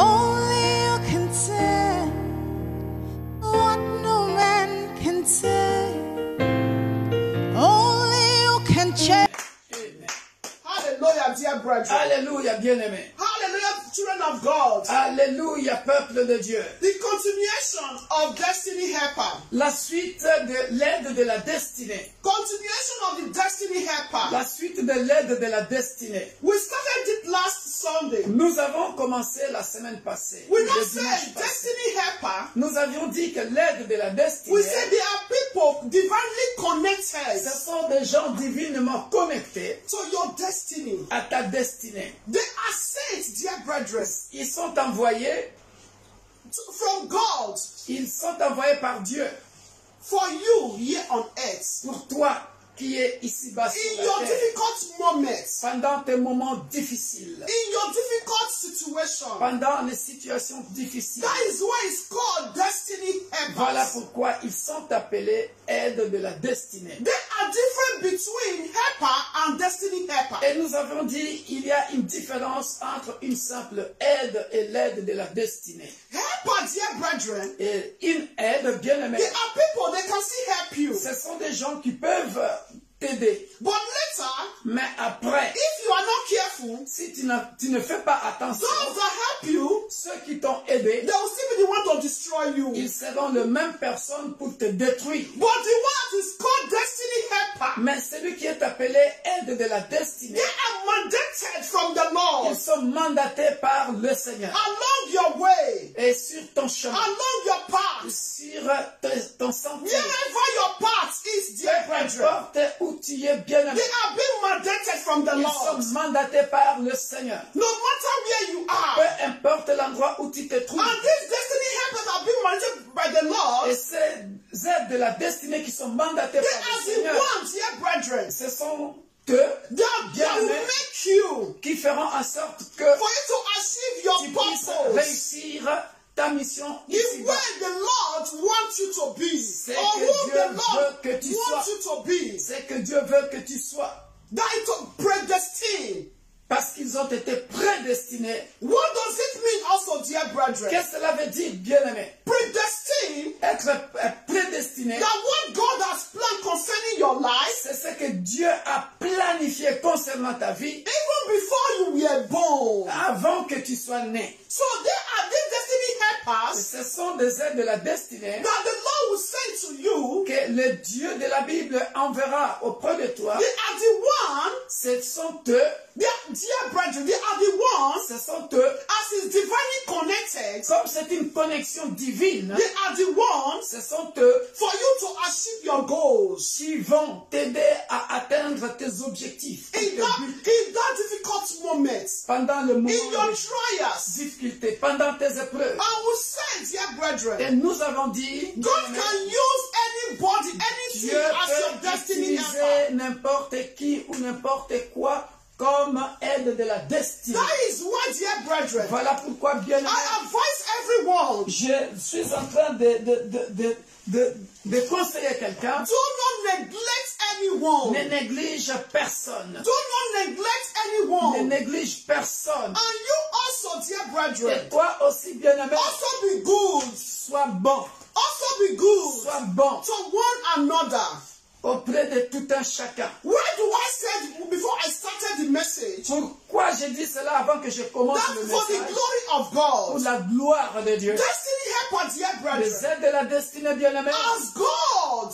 Only you can tell what no man can tell. Only you can change. Hallelujah, dear brethren. Alléluia, bien-aimés. Hallelujah, children of God. Alléluia, peuple de Dieu. The continuation of destiny helper. La suite de l'aide de la destinée. Continuation of the destiny helper. La suite de l'aide de la destinée. We started it last Sunday. Nous avons commencé la semaine passée. We le not dimanche said passé. destiny helper. Nous avions dit que l'aide de la destinée, We said there are people divinely connected ce sont des gens divinement connectés to your destiny. à ta destinée. They are sent, dear brethren, Ils sont envoyés, from God ils sont envoyés par Dieu for you here on earth. pour toi qui es ici-bas In sur your la terre. difficult moments, Pendant tes moments difficiles, in your difficult situation, pendant les situations difficiles. that is why it's called destiny Voilà helpers. pourquoi ils sont appelés aide de la destinée. There are difference between helper and destiny helper. Et nous avons dit il y a une différence entre une simple aide et l'aide de la destinée. Helper, dear brethren, Et une aide, bien aimée, there are people they can still help you. ce sont des gens qui peuvent t'aider. But later, Mais après, if you are not careful, si tu ne fais pas attention, those that help you, ceux qui t'ont aidé, they will still be the one to destroy you. ils seront les mêmes personnes pour te détruire. But the one that is called destiny helper, Mais celui qui est appelé aide de la destinée, they are mandated from the Lord ils sont mandatés par le Seigneur. along your way, Et sur ton chemin, along your path, sur ton sentier, wherever your path is, dear brethren, importe où tu es bien aimé, they are being mandated from the ils Lord. sont mandatés par le Seigneur. No matter where you are, Peu importe l'endroit où tu te trouves. and these destiny helpers are being mandated by the Lord. Et ces aides de la destinée qui sont mandatées They par le are the Seigneur, ones, dear brethren, ce sont eux that will make you qui feront en sorte que for you to achieve your tu puisses purpose réussir ta mission is ici-bas. where the Lord wants you to be, C'est or que who Dieu the Lord veut que tu wants sois. you to be. C'est que Dieu veut que tu sois. That is to predestine. Parce qu'ils ont été prédestinés. What does it mean also, dear brethren? Qu'est-ce que cela veut dire, bien-aimé? Predestine, Être prédestiné, that what God has planned concerning your life, c'est ce que Dieu a planifié concernant ta vie even before you were born. avant que tu sois né. So there are these destiny helpers Ce sont des aides de la destinée that the Lord will send to you. que le Dieu de la Bible enverra auprès de toi. They are the ones, Ce sont eux, dear brethren, they are the ones, ce sont eux, as is divinely connected, comme c'est une connexion divine, they are the ones ce sont eux for you to achieve your goals. qui vont t'aider à atteindre tes objectifs, tes buts. In that difficult moment, Pendant le in moment your de trials, difficulté, pendant tes épreuves. I will say, dear brethren, Et nous avons dit, God can use anybody, anything Dieu as your peut destiny helper. utiliser n'importe qui ou n'importe quoi comme aide de la destinée. That is why, dear brethren, Voilà pourquoi, bien aimé, I advise everyone, je suis en train de conseiller quelqu'un. do not neglect anyone. Ne néglige personne. Do not neglect Ne anyone. néglige personne. And you also, dear Et brethren, toi aussi, bien aimé, also be good. sois bon. Also be good Sois bon to one another. auprès de tout un chacun. Why do I say before I started the message? Pourquoi j'ai dit cela avant que je commence le That's for the message? glory of Pour God. la gloire de Dieu. Destiny helper, dear Les brethren. aides de la destinée, bien aimé. As God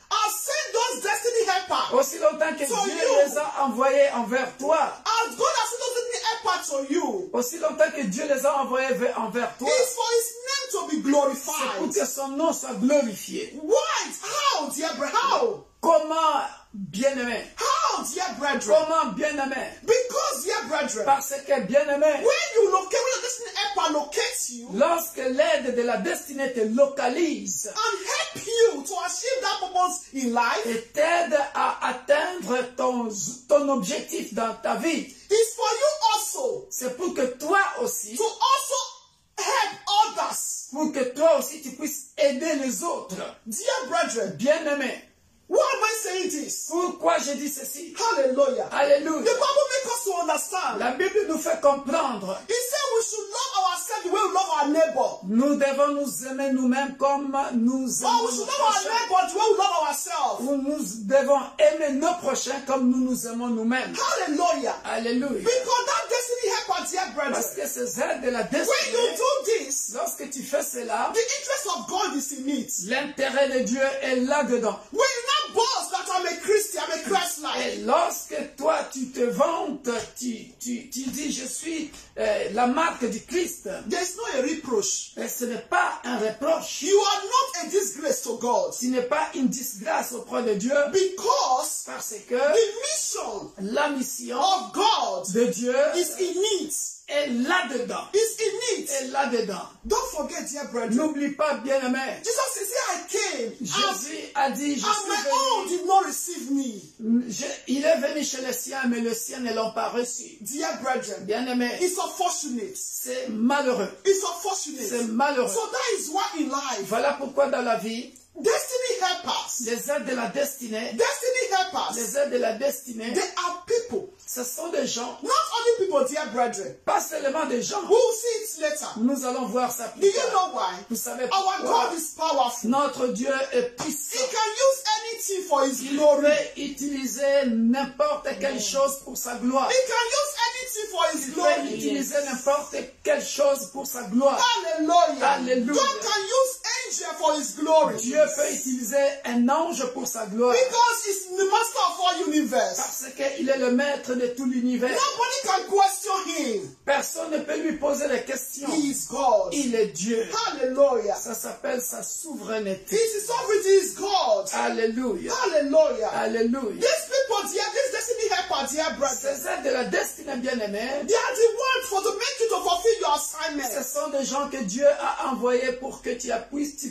has sent those destiny helpers, Aussi longtemps que So Dieu you- les a envoyés envers toi. as God has sent those destiny helpers to you, Aussi longtemps que Dieu les a envoyés envers toi. is for His name to be C'est pour glorified. que son nom soit glorifié. Why? How, dear brethren? How? Comment, bien-aimé? How, dear brethren? Comment, bien-aimé? Because, dear brethren, Parce que, bien-aimé, when the destiny helper locates you lorsque l'aide de la destinée te localise and help you to achieve that purpose in life, et t'aide à atteindre ton objectif dans ta vie, is for you also c'est pour que toi aussi, to also help others. pour que toi aussi tu puisses aider les autres. Dear brethren, Bien-aimé, why am I saying this? pourquoi je dis ceci? Hallelujah. The Alléluia. Bible makes us to understand. La Bible nous fait comprendre It said we should love ourselves the way our neighbor. Nous devons nous aimer nous-mêmes comme nous Or aimons we should nos love our prochains. neighbor the way we love ourselves. Ou nous devons aimer nos prochains comme nous nous aimons nous-mêmes. Hallelujah. Alléluia. Because that destiny helper, dear Parce brethren, que ces aides de la when you destinée, do this, lorsque tu fais cela, the interest of God is in it. l'intérêt de Dieu est là-dedans. When you now boast that I'm a Christian, I'm a Christ-like, Et lorsque toi tu te vantes, tu dis je suis la marque du Christ, there's no a reproach. et ce n'est pas un reproche, You are not a disgrace to God. ce n'est pas une disgrâce auprès de Dieu, Because parce que the mission la mission of God de Dieu is in it. est là-dedans. Is in it. Est là-dedans. Don't forget, dear brethren. N'oublie pas, bien-aimé, Jesus says, I came, Jésus a dit, je and my suis own venu. did not receive me. Il est venu chez les siens, mais les siens ne l'ont pas reçu. Dear brethren, Bien-aimé, it's unfortunate. c'est malheureux. It's C'est unfortunate. malheureux. So that is why in life, Voilà pourquoi dans la vie, destiny helpers, les aides de la destinée, destiny helpers, les aides de la destinée, they are people. ce sont des gens, Not only people, dear brethren. pas seulement des gens. We will see it later. Nous allons voir ça Do plus you tard. know why? Vous savez Our pourquoi? God is powerful. Notre Dieu est He puissant. can use anything for His Il glory. peut utiliser n'importe quelle chose pour sa gloire. He can use anything for His Il peut glory. utiliser n'importe quelle chose pour sa gloire. Hallelujah. Hallelujah. God can use angel for His glory. Dieu peut utiliser un ange pour sa gloire. Because He's the master of all universe. Parce qu'il est le maître de tout l'univers. Nobody can question Him. Personne ne peut lui poser des questions. He is God. Il est Dieu. Hallelujah. Ça s'appelle sa souveraineté. His sovereignty is God. Alléluia. Hallelujah. Alléluia. These people, dear, this destiny helper, dear brethren, Ces aides de la destinée bien-aimée, they are the ones for to make you to fulfill your assignment. ce sont des gens que Dieu a envoyés pour que tu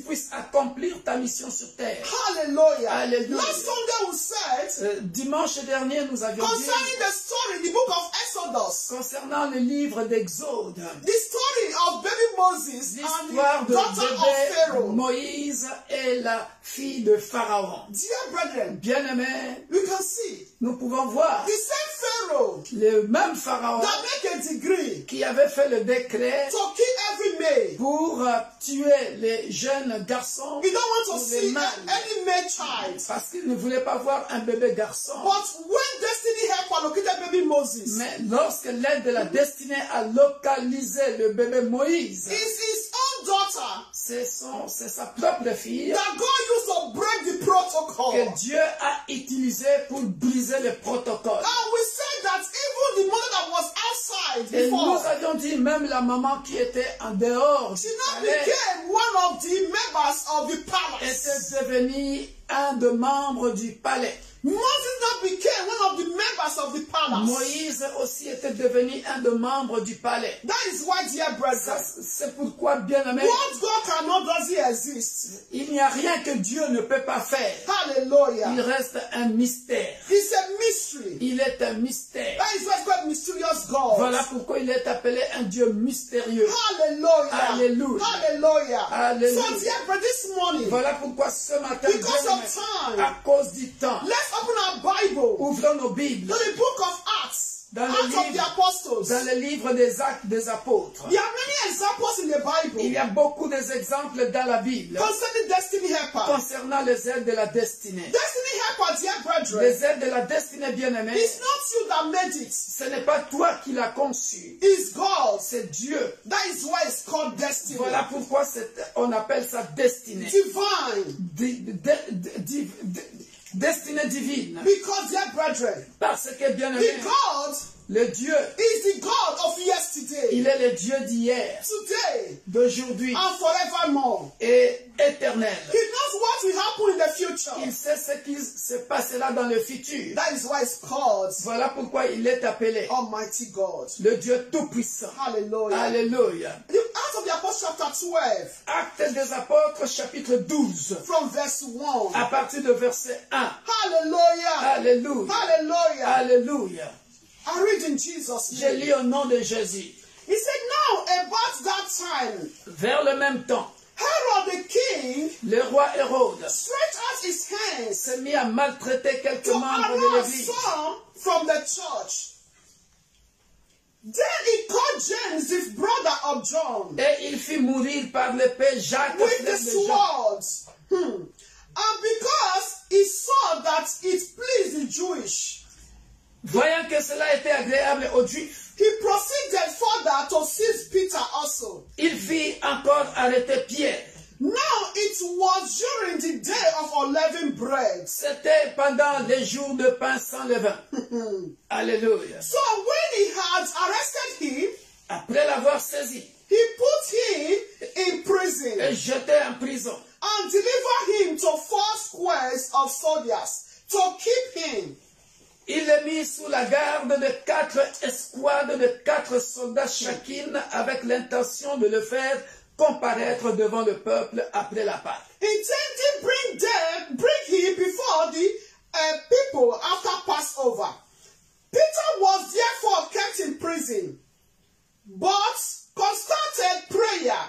puisses accomplir ta mission sur terre. Hallelujah. Hallelujah. Last Sunday we said Dimanche dernier, nous avions dit concerning the story, the book of Exodus, concernant le livre d'Exode, the story of baby Moses and l'histoire the de daughter of bébé Pharaoh. Moïse et la fille de Pharaon. Dear brethren, Bien-aimés, you can see nous pouvons voir the same Pharaoh le même Pharaon that make a degree qui avait fait le décret to kill every male. pour tuer les jeunes garçons He don't want ou to les see mâles any male child. parce qu'il ne voulait pas voir un bébé garçon. But when destiny helper located baby Moses, Mais lorsque l'aide de la destinée a localisé le bébé Moïse, it's his own daughter c'est sa propre fille that God used to break the protocol. que Dieu a utilisé pour briser le protocole. And we said that even the mother that was outside Et before, nous avions dit même la maman qui était en dehors du she now palais became one of the members of the palace. était devenue un des membres du palais. Moses now became one of the members of the palace. Moïse aussi était devenu un des membres du palais. That is why, dear Ça, brethren, c'est pourquoi, bien-aimé, what God cannot doesn't exist. il n'y a rien que Dieu ne peut pas faire. Il Hallelujah. reste un mystère. It's a mystery. Il est un mystère. That is why it's called mysterious God. Voilà pourquoi il est appelé un Dieu mystérieux. Hallelujah. Hallelujah. Hallelujah. Hallelujah. So, dear brethren, this morning, Voilà pourquoi ce matin, because bien-aimé, of time, à cause du temps, let's open our Bible ouvrons nos to Bibles the book of Acts. dans le, Acts of the livre, Apostles. dans le livre des Actes des Apôtres. There are many examples in the Il Bible y a beaucoup d'exemples dans la Bible concerning destiny helper. concernant les aides de la destinée. Destiny helper, dear brethren, Les aides de la destinée, bien-aimée, it's not you that made it. ce n'est pas toi qui l'as conçu, It's God. c'est Dieu. That is why it's called destiny. Voilà pourquoi on appelle ça destinée. Divine. Destinée divine. Because, dear brethren, Parce que, bien-aimé, the God le Dieu, is the God of yesterday, il est le Dieu d'hier, today, d'aujourd'hui and forevermore. et éternel. He knows what will happen in the future. Il sait ce qui se passera dans le futur. That is why it's called Voilà pourquoi il est appelé Almighty God. le Dieu Tout-Puissant. Hallelujah. Alléluia. The Acts of the Apostles chapter 12, Actes des Apôtres, chapitre 12, from verse 1. à partir de verset 1. Hallelujah. Alléluia. Hallelujah. Alléluia. I read in Jesus' Je name. lis au nom de Jésus. He said, now about that time, Vers le même temps, Herod the king le roi Hérode stretched out his hands s'est mis à maltraiter quelques to membres de arouse l'Église. some from the church. Then he called James, the brother of John, Et il fit mourir par l'épée Jacques, with frère the de Jean. swords. And because he saw that it pleased the Jewish, Voyant que cela était agréable aux Juifs, he proceeded further to seize Peter also. il fit encore arrêter Pierre. Now it was during the day of unleavened bread. C'était pendant les jours de pain sans levain. Alléluia. So when he had arrested him, Après l'avoir saisi he put him in prison et jeté en prison, and delivered him to 4 squares of soldiers to keep him. il le mit sous la garde de 4 escouades de 4 soldats chacune, avec l'intention de le faire comparaître devant le peuple après la Pâque. Intending bring him before the people after Passover. Peter was therefore kept in prison, but constant prayer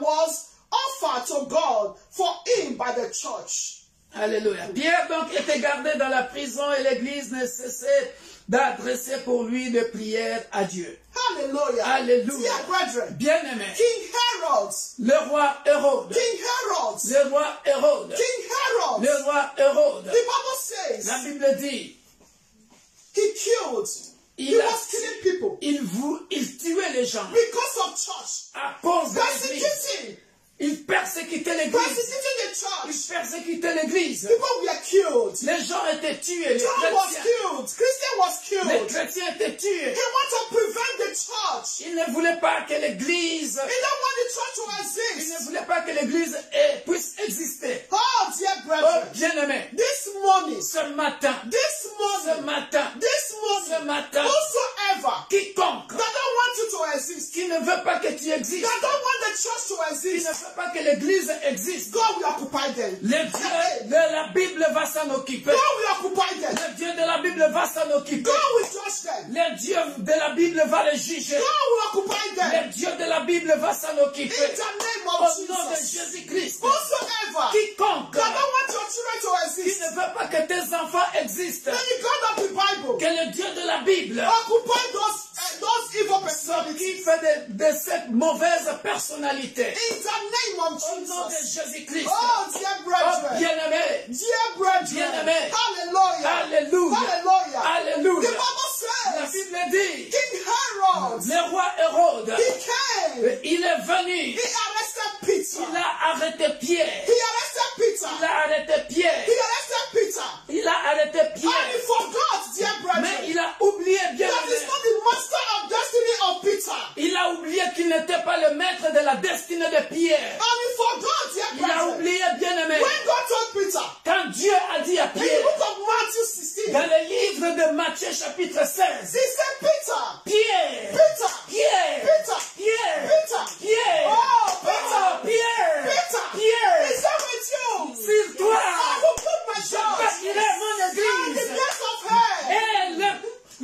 was offered to God for him by the church. Alléluia. Pierre donc était gardé dans la prison et l'Église ne cessait d'adresser pour lui des prières à Dieu. Hallelujah. Alléluia. Dear brethren, Bien-aimé, King Herod, le roi Hérode, King Herod, le roi Hérode, King Herod, le roi Hérode, the Bible says la Bible dit, he killed, he was killing people il tuait les gens because of church, à cause de l'Église. persecuting Il persécutait l'Église. the church. Il persécutait l'Église. People were killed. Les gens étaient tués. Les John was chrétiens, killed. Christian was les killed. chrétiens étaient tués. He wanted to prevent the church. Il ne voulait pas que l'Église, He don't want the church to il exist. ne voulait pas que l'Église puisse exister. Oh, dear Oh, brethren, bien-aimé, this morning, ce matin, ce matin, whosoever quiconque that don't want you to exist, qui ne veut pas que tu existes, that don't want the church to qui ne exist, veut pas que l'Église existe, God will occupy them. le Dieu de la Bible va s'en occuper. God will occupy them. Le Dieu de la Bible va s'en occuper. God will judge them. Le Dieu de la Bible va les juger. God will occupy them. Le Dieu de la Bible va s'en In occuper. the name Au of nom de Jesus. Jésus-Christ, Whosoever quiconque that don't want your children to qui exist, ne veut pas que tes enfants existent, then the God of the Bible que le Dieu de la Bible occupy those evil personalities. s'occupe de cette mauvaise personnalité. In the name of Au nom de Jesus. Jésus-Christ. Oh, dear Oh, brethren. bien-aimé. Dear brethren. Bien-aimé. Hallelujah. Alléluia. Hallelujah. The Alléluia. Bible La says Bible dit, King Herod, le roi Hérode, he came. il est venu, He arrested Peter. il a arrêté Pierre. He arrested Peter. Il a arrêté Pierre. He arrested Peter. Il a arrêté And he Pierre. forgot, dear Mais brethren, il a oublié bien. that is not the master of destiny of Peter. Il a oublié qu'il n'était pas le maître de la destinée de Pierre. And he forgot, dear Il a brethren, oublié, bien aimé, when God told Peter, quand Dieu a dit à in the Pierre, book of Matthew 16, dans le livre de Matthieu chapitre 16, he said, Peter, Pierre, Peter, Pierre, Peter, Pierre, Peter, Pierre, oh, Peter, oh, Pierre, Peter, Pierre, is that with you? sur toi, I will put my je trust bâtirai mon and the église. gates of hell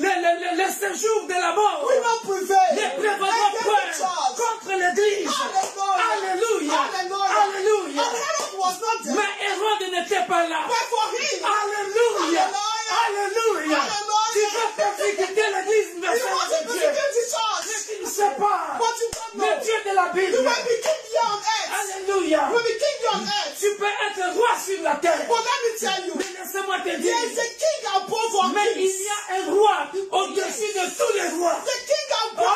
Et le séjour de la mort will not prevail ne prévaudra against point the church. contre l'église. Alléluia. Alléluia. And Herod was not there, Mais Hérode n'était pas là. but for him, Alléluia. Alléluia. Tu veux persécuter l'église, he merci wanted de to Dieu. secure the church. Tu ne sais pas. But you don't Le know. Dieu de la You Bible. may be king here on earth. Alléluia. You may be king here on earth. Tu peux être roi sur la terre. But let me tell you, Mais laissez-moi te there is dire. a king above all Mais il kings. y a un roi au-dessus de tous les rois. The king above all Oh,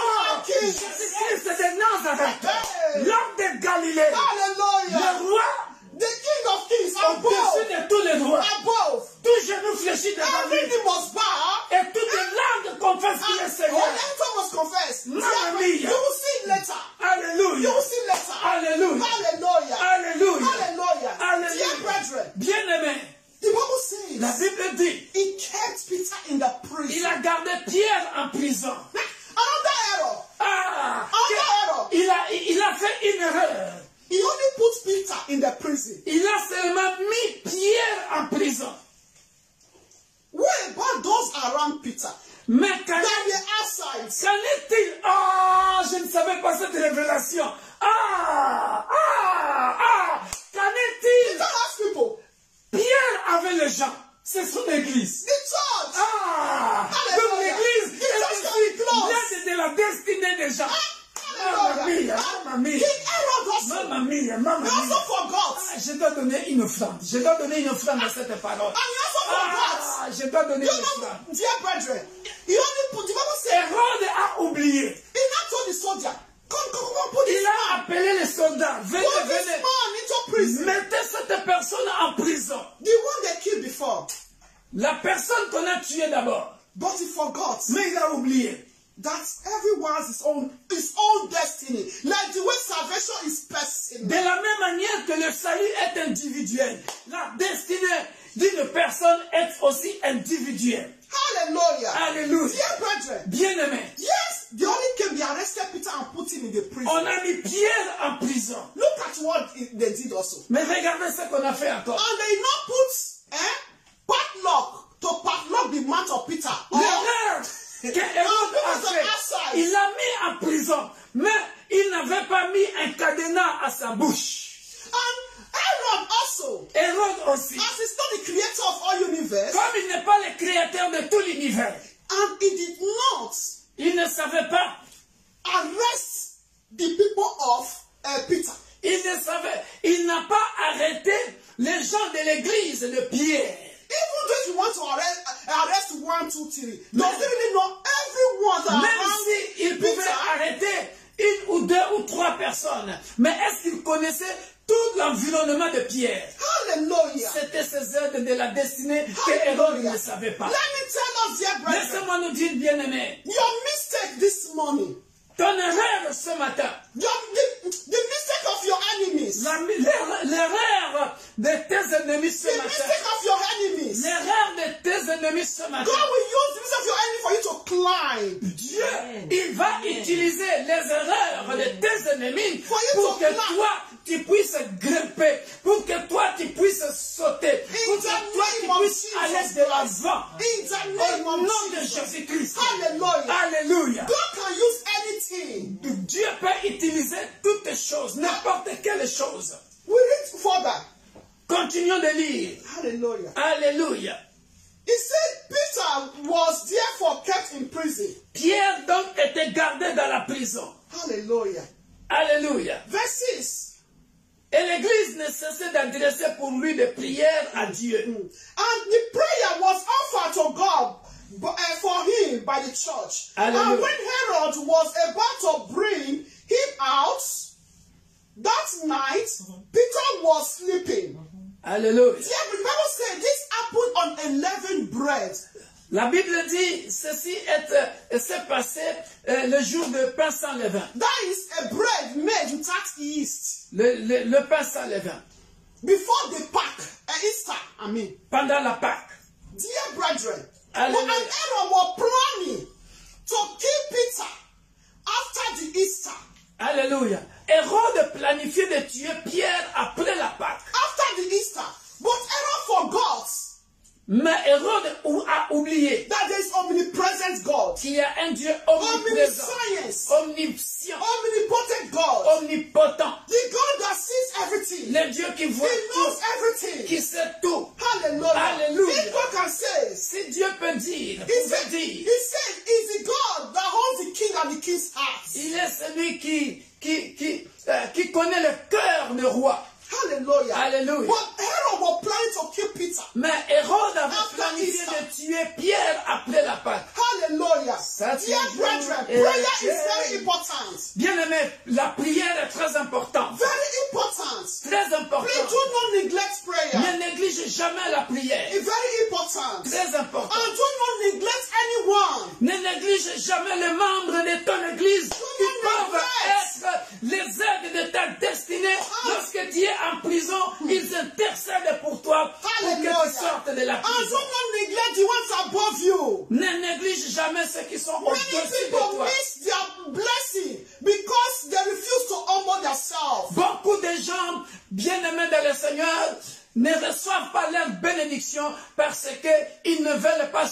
kings. Jésus-Christ de Nazareth, Hey. l'homme de Galilée, Hallelujah. le roi The king of kings au-dessus above. de tous les rois. Above. Tout genou fléchit devant Every lui. knee must bow. Et toute langue confesse qu'il est And Seigneur. all tongue must confess. Mamma You mia. will see it later. You Alléluia. will see it later. Alléluia. Hallelujah. Alléluia. Hallelujah. Alléluia. Dear brethren, Bien-aimé, the Bible la says Bible dit, he kept Peter in the il prison. a gardé Pierre en prison. Another error. Ah, Another error. il a fait une erreur. He only put Peter in the prison. Il a seulement mis Pierre en prison. What about those around Peter? Mais That were outside. qu'en est-il? Ah, je ne savais pas cette révélation. Qu'en est-il? Peter asked people, Pierre avait les gens. C'est son église. the church. Donc Hallelujah. l'église The church can be closed. Mamma mia. King Herod also. Mamma mia, mamma He also mia. forgot. Ah, je dois donner une offrande. Je dois donner une offrande à cette parole. And he also forgot. Ah, je dois donner You une know, offrande. dear brethren, he only put, the Bible said, Hérode a oublié. he now told the soldier, come, put this Il a man. appelé les soldats. Venez, Put this venez. man into prison. Mettez cette personne en prison. The one they killed before. La personne qu'on a tuée d'abord. But he forgot Mais il a oublié. that everyone's his own destiny. Like the way salvation is personal. De la même manière que le salut est individuel, la destinée d'une personne est aussi individuelle. Hallelujah. Alléluia. Dear brethren, Bien-aimé, yes, they only came, they arrested Peter and put him in the prison. on a mis Pierre en prison. Look at what they did also. Mais regardez ce qu'on a fait encore. And they now put padlock to padlock the mouth of Peter. L'erreur que Hérode a fait, il l'a mis en prison, mais il n'avait pas mis un cadenas à sa bouche. And Herod also, Hérode aussi, as he's not the creator of all universe, comme il n'est pas le créateur de tout l'univers, and he did not il ne savait pas, arrest the people of Peter. il n'a pas arrêté les gens de l'église de Pierre. Even though if you want to arrest 1, 2, 3, does he really know everyone that Même s'il pouvait arrêter une ou deux ou trois personnes, mais est-ce qu'il connaissait tout l'environnement de Pierre? Hallelujah. C'était ces aides de la destinée que Hérode ne savait pas. Let me tell us, dear brethren, Laissez-moi nous dire, bien-aimé, your mistake this morning, ton erreur ce matin, the mistake of your enemies, l'erreur de tes ennemis ce the matin, mistake of your enemies, l'erreur de tes ennemis ce matin, God will use the mistake of your enemy for you to climb. Dieu, il va utiliser les erreurs de tes ennemis pour que toi, tu puisses grimper, pour que toi, tu puisses sauter, pour que toi, tu puisses aller de l'avant. In the Au name nom of de Jesus. Jésus-Christ. Hallelujah. Alléluia. God can use anything. Dieu peut utiliser toutes choses, n'importe quelle chose. We read further. Continuons de lire. Hallelujah. Alléluia. He said Peter was therefore kept in prison. Pierre donc était gardé dans la prison. Hallelujah. Alléluia. Verse 6. Et l'église ne cessait d'adresser pour lui des prières à Dieu. And the prayer was offered to God for him by the church. Hallelujah. And when Herod was about to bring him out, that night, Peter was sleeping. Alléluia. Yeah, the Bible said this happened on unleavened bread. La Bible dit, ceci s'est passé le jour de pain sans levain. That is a bread made without yeast. Le pain sans levain. Before the Pâques, Easter, I mean. Pendant la Pâque. Dear brethren, Hallelujah. when Herod was planning to kill Peter after the Easter, Alléluia. Hérode planifiait de tuer Pierre après la Pâque. after the Easter, but Herod forgot Mais Hérode a oublié that there is omnipresent God, qu'il y a un Dieu omniprésent, omniscience, omniscient, omnipotent God, omnipotent. the God that sees everything. Le Dieu qui voit He knows tout, everything. qui sait tout. Hallelujah. Hallelujah. If God can say, Si Dieu peut dire, he pouvait said, dire, is the God that holds the king and the king's heart. il est celui qui connaît le cœur du roi. Hallelujah. Hallelujah. But Herod was planning to kill Peter. Mais Hérode avait After planifié Easter. de tuer Pierre après la Pâque. Hallelujah. Ça, c'est Dear une brethren, joie. prayer is very important. Bien aimé, la prière est très importante. Very important. Très Please importante. do not neglect prayer. Ne néglige jamais la prière. It's very important. Très important. And do not neglect anyone. Ne néglige jamais les membres de ton église qui peuvent être les aides de ta destinée. Lorsque tu es en prison, ils intercèdent pour toi pour que tu sortes de la And do prison. not neglect the ones above you. Ne néglige jamais ceux qui sont Many au-dessus de people toi. miss their blessing because they refuse to humble themselves. Beaucoup de gens bien-aimés dans le Seigneur ne reçoivent pas leur bénédiction parce qu'ils ne veulent pas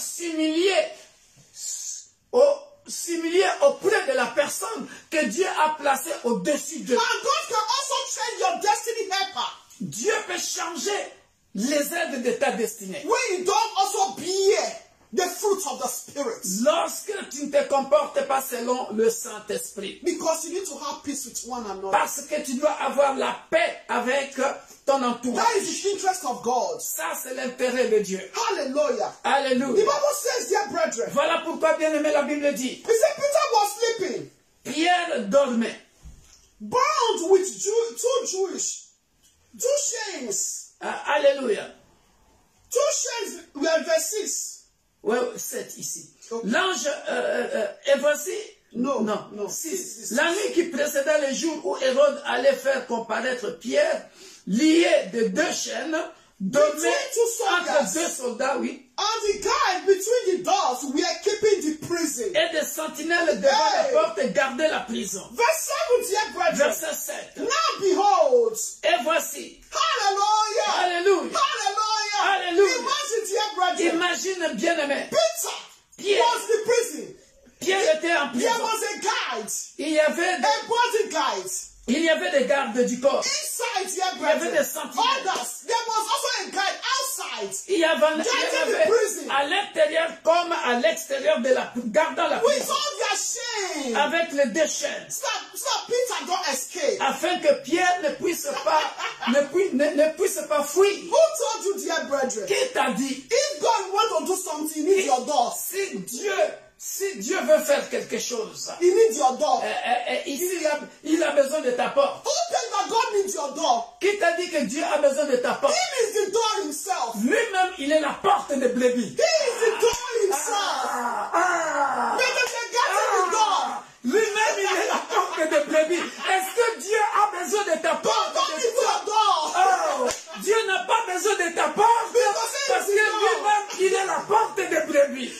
s'humilier auprès de la personne que Dieu a placée au-dessus d'eux. And God can also change your destiny helper. Dieu peut changer les aides de ta destinée. When you don't also bear the fruits of the Spirit. Lorsque tu ne te comportes pas selon le Saint-Esprit. Because you need to have peace with one another. Parce que tu dois avoir la paix avec ton entourage. That is the interest of God. Ça, c'est l'intérêt de Dieu. Hallelujah. The Alléluia. Bible says, dear brethren, Voilà pourquoi, bien aimé, la Bible dit, he said Peter was sleeping, Pierre dormait, bound with two chains. Alléluia. 2 chains were verse 6. Ouais, 7 ici. Okay. L'ange, et voici, Non. 6. La nuit qui précéda le jour où Hérode allait faire comparaître Pierre, lié de 2 chaînes, dormait entre 2 soldats, oui. And the guard between the doors were keeping the prison. Et des sentinelles devant la porte gardaient la prison. Verse 7, dear brethren. Verset 7. Now behold. Et voici. Hallelujah. Alléluia. Hallelujah. Alléluia. Imagine, dear brethren. Imagine, bien aimé. Peter Pierre. was the prison. Pierre était en There prison. was a guide. Il y avait A bodyguard. des gardes du corps. Inside, dear Il y avait brethren. des sentinelles. Others. There was also a guide outside. Il y avait à l'intérieur comme à l'extérieur de la gardant la With prison. all their shame. Avec les 2 chaînes. So Peter don't escape. Afin que Pierre ne puisse pas fuir. Who told you, dear brethren? Qui t'a dit? If God wants to do something, he needs your door. Si Dieu veut faire quelque chose, He needs your door. ici il a besoin de ta porte. Who tells that God needs your door? Qui t'a dit que Dieu a besoin de ta porte? He is the door himself. Lui-même, il est la porte de brebis. He is the door himself. But if they get in the door, Lui-même, il est la porte de brebis. Est-ce que Dieu a besoin de ta porte? God needs your door. Oh, Dieu n'a pas besoin de ta porte parce que lui-même, il est la porte de brebis.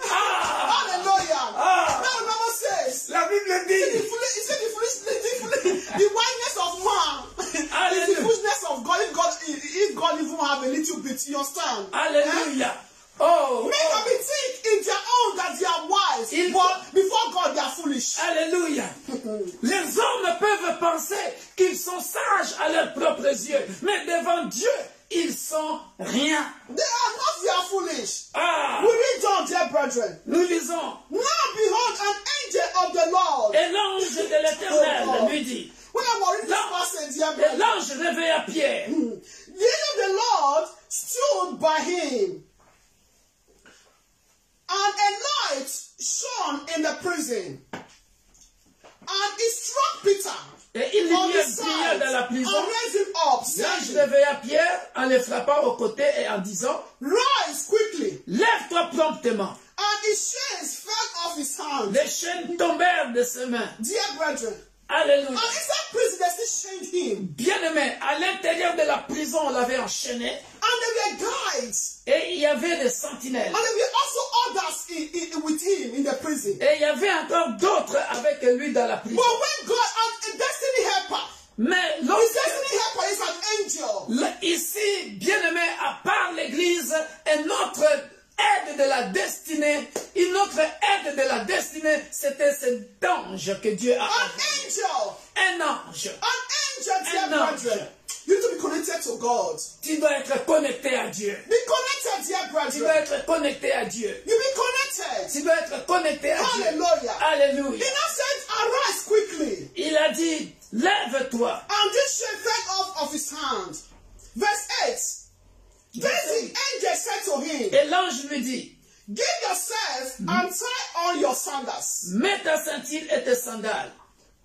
Hallelujah. Now the Bible says, La Bible dit, the wideness of man is the foolishness of God. If God even have a little bit, you understand? Alléluia. Oh, Men can be think in their own that they are wise, but before God they are foolish. Alléluia. Les hommes peuvent penser qu'ils sont sages à leurs propres yeux, mais devant Dieu, ils sont rien. They are not, they are foolish. Ah, We read on, dear brethren. nous lisons. Now behold, an angel of the Lord. Et l'ange de l'Éternel lui dit. When I was reading this passage, dear Et brethren, l'ange réveilla Pierre. the angel of the Lord stood by him, and a light shone in the prison, and it struck Peter Et il on lui the brilla side dans la and prison. raised him up, L'ange saying, réveilla Pierre en le frappant au côté et en disant, Rise quickly. lève-toi promptement. And his chains fell off his hands. Les chaînes tombèrent de ses mains. Dear brethren, Alléluia. and inside prison they still chained him. Bien-aimé, à l'intérieur de la prison, on l'avait enchaîné. And there were guides. Et il y avait des sentinelles. And there were also others with him in the prison. Et il y avait encore d'autres avec lui dans la prison. But when God had a destiny helper, Mais his destiny helper is an angel. ici, bien-aimé, à part l'Église, une autre aide de la destinée, c'était cet ange que Dieu a An envoyé. angel. Un ange. An angel, dear An angel. brethren. You need to be connected to God. Tu dois être connecté à Dieu. Be connected, dear Tu dois brethren. être connecté à Dieu. You be connected. Tu dois être connecté à Dieu. Hallelujah. He Alléluia. now said, arise quickly. Il a dit, lève-toi. And this chain fell off of his hand. Verse 8. Then the angel said to him, Et l'ange lui dit, give yourself and tie on your sandals. mets ta ceinture et tes sandales.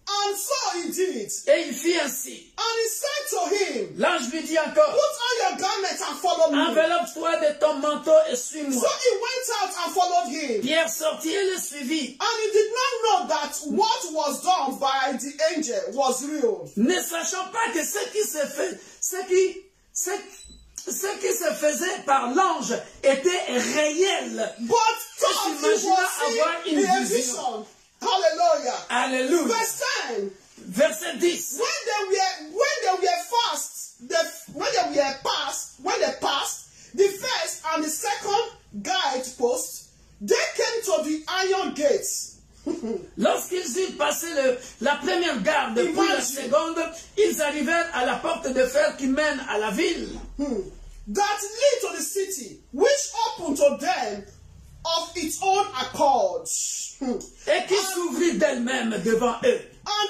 And so he did. Et il fit ainsi. And he said to him, L'ange lui dit encore, put on your garment and follow me. enveloppe-toi de ton manteau et suis-moi. So he went out and followed him. Pierre sortit et le suivit, And he did not know that what was done by the angel was real. ne sachant pas que ce qui se faisait par l'ange était réel. But thought he was avoir seeing une a vision. vision. Hallelujah. Alléluia. Verse 10. Verset 10. When they passed the first and the second guide post, they came to the iron gates. Lorsqu'ils eurent passé la première garde puis la Imagine. seconde, ils arrivèrent à la porte de fer qui mène à la ville. that lead to the city, which opened to them of its own accord. Et qui s'ouvrit d'elle-même devant eux. And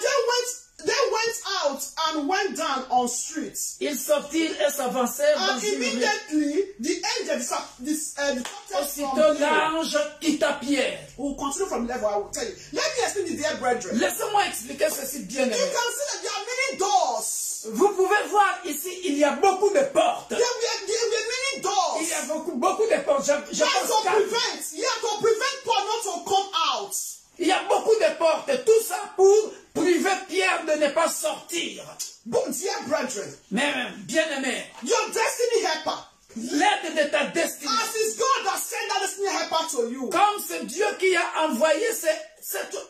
they went out and went down on streets. Ils sortirent et s'avancèrent dans And une rue. immediately the angel departed Aussitôt from here. l'ange quitta Pierre. We'll continue from level, I will tell you. Let me explain this, dear brethren. Laissez-moi expliquer ceci bien You aimé. can see that there are many doors. Vous pouvez voir ici, il y a beaucoup de portes. There were many doors. Il y a beaucoup de portes. Je You have pense to que prevent Paul not to come out. il y a beaucoup de portes. Tout ça pour priver Pierre de ne pas sortir. But dear brethren, Mais bien aimé, your destiny helper, l'aide de ta destinée. as is God that sent that destiny helper to you, Comme c'est Dieu qui a envoyé cette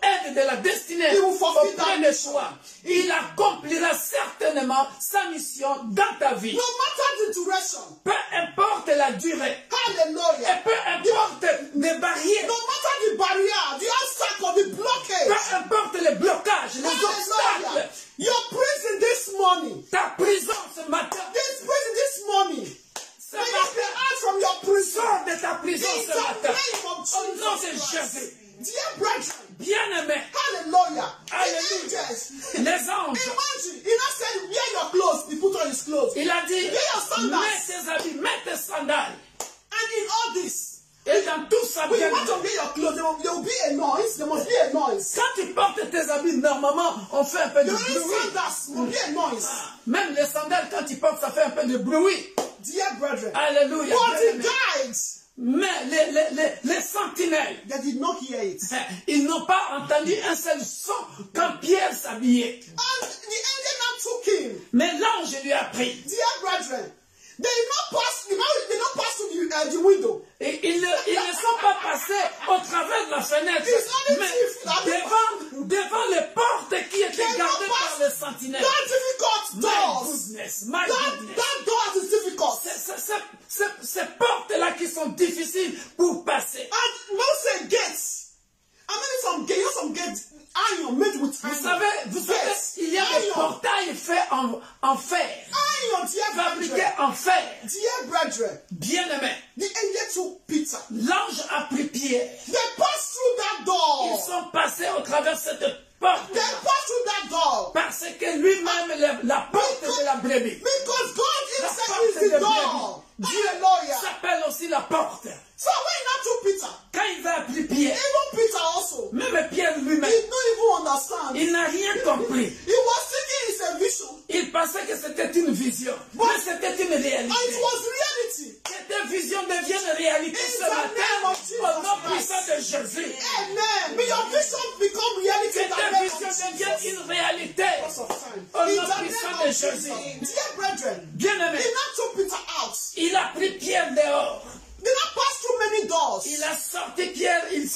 aide de la destinée Il vous fulfill auprès that de mission. toi, il accomplira certainement sa mission dans ta vie. no matter the duration, Peu importe la durée, et hallelujah, peu importe les barrières, no matter the barrier, the obstacle, the blockage, peu importe les blocages, les hallelujah, obstacles, your prison this morning, ta prison ce matin, this morning, ce may you be matin, out from your prison. sors de ta prison In ce the matin. name of Au nom de Jesus Jésus, Christ. Dear brethren, bien-aimé, hallelujah, Hallelujah. the angels, les anges, imagine, he now said, wear your clothes, he put on his clothes. il a dit, Wear your sandals. mets tes habits, mets tes sandales. And in all this, Et dans tout ça, when bien you want to wear your clothes, there will be a noise, there must be a noise. quand tu portes tes habits, normalement, on fait un peu de Your bruit. sandals will be a noise. Même les sandales, quand tu portes, ça fait un peu de bruit. Dear brethren, Alléluia. but bien the aimé. guides, Mais les sentinelles, they did not hear it. ils n'ont pas entendu un seul son quand Pierre s'habillait. And the angel now took him. Mais l'ange lui a pris. Dear brethren, they did not pass through the window. Et ils ne sont pas passés au travers de la fenêtre, mais devant les portes qui étaient gardées par les sentinelles. That difficult My doors. goodness, my That goodness. door is difficult. Ces portes-là qui sont difficiles pour passer. And most gates. I mean, some gates iron made with Vous iron. savez, Yes, il y a des iron. portails faits en fer, Iron, dear fabriqués brethren. en fer. Dear brethren, Bien aimé, the angel took Peter. l'ange a pris Pierre. They passed through that door. Ils sont passés au travers de cette porte. They passed through that door. Parce que lui-même, la porte de la brebis. Because God La himself porte is de the brebis. door. Dieu Hallelujah. s'appelle aussi la porte. So when he now took Peter, Quand il a pris Pierre, even Peter also, même Pierre he lui-même, didn't even understand. il n'a rien compris. He was thinking it's a vision. Il pensait que c'était une vision, mais c'était une And réalité. it was reality. Que tes visions deviennent réalité In ce the name matin, of Jesus au nom Christ. puissant de Jésus. Amen. May your vision become reality Que in the tes name of visions deviennent Jesus. une réalité. Because of time. Au In nom the puissant name de of Jésus. Jesus. Dear brethren, Bien-aimé, he now took Peter out. il a pris Pierre dehors. They now passed through many doors. Il a sorti Pierre, ils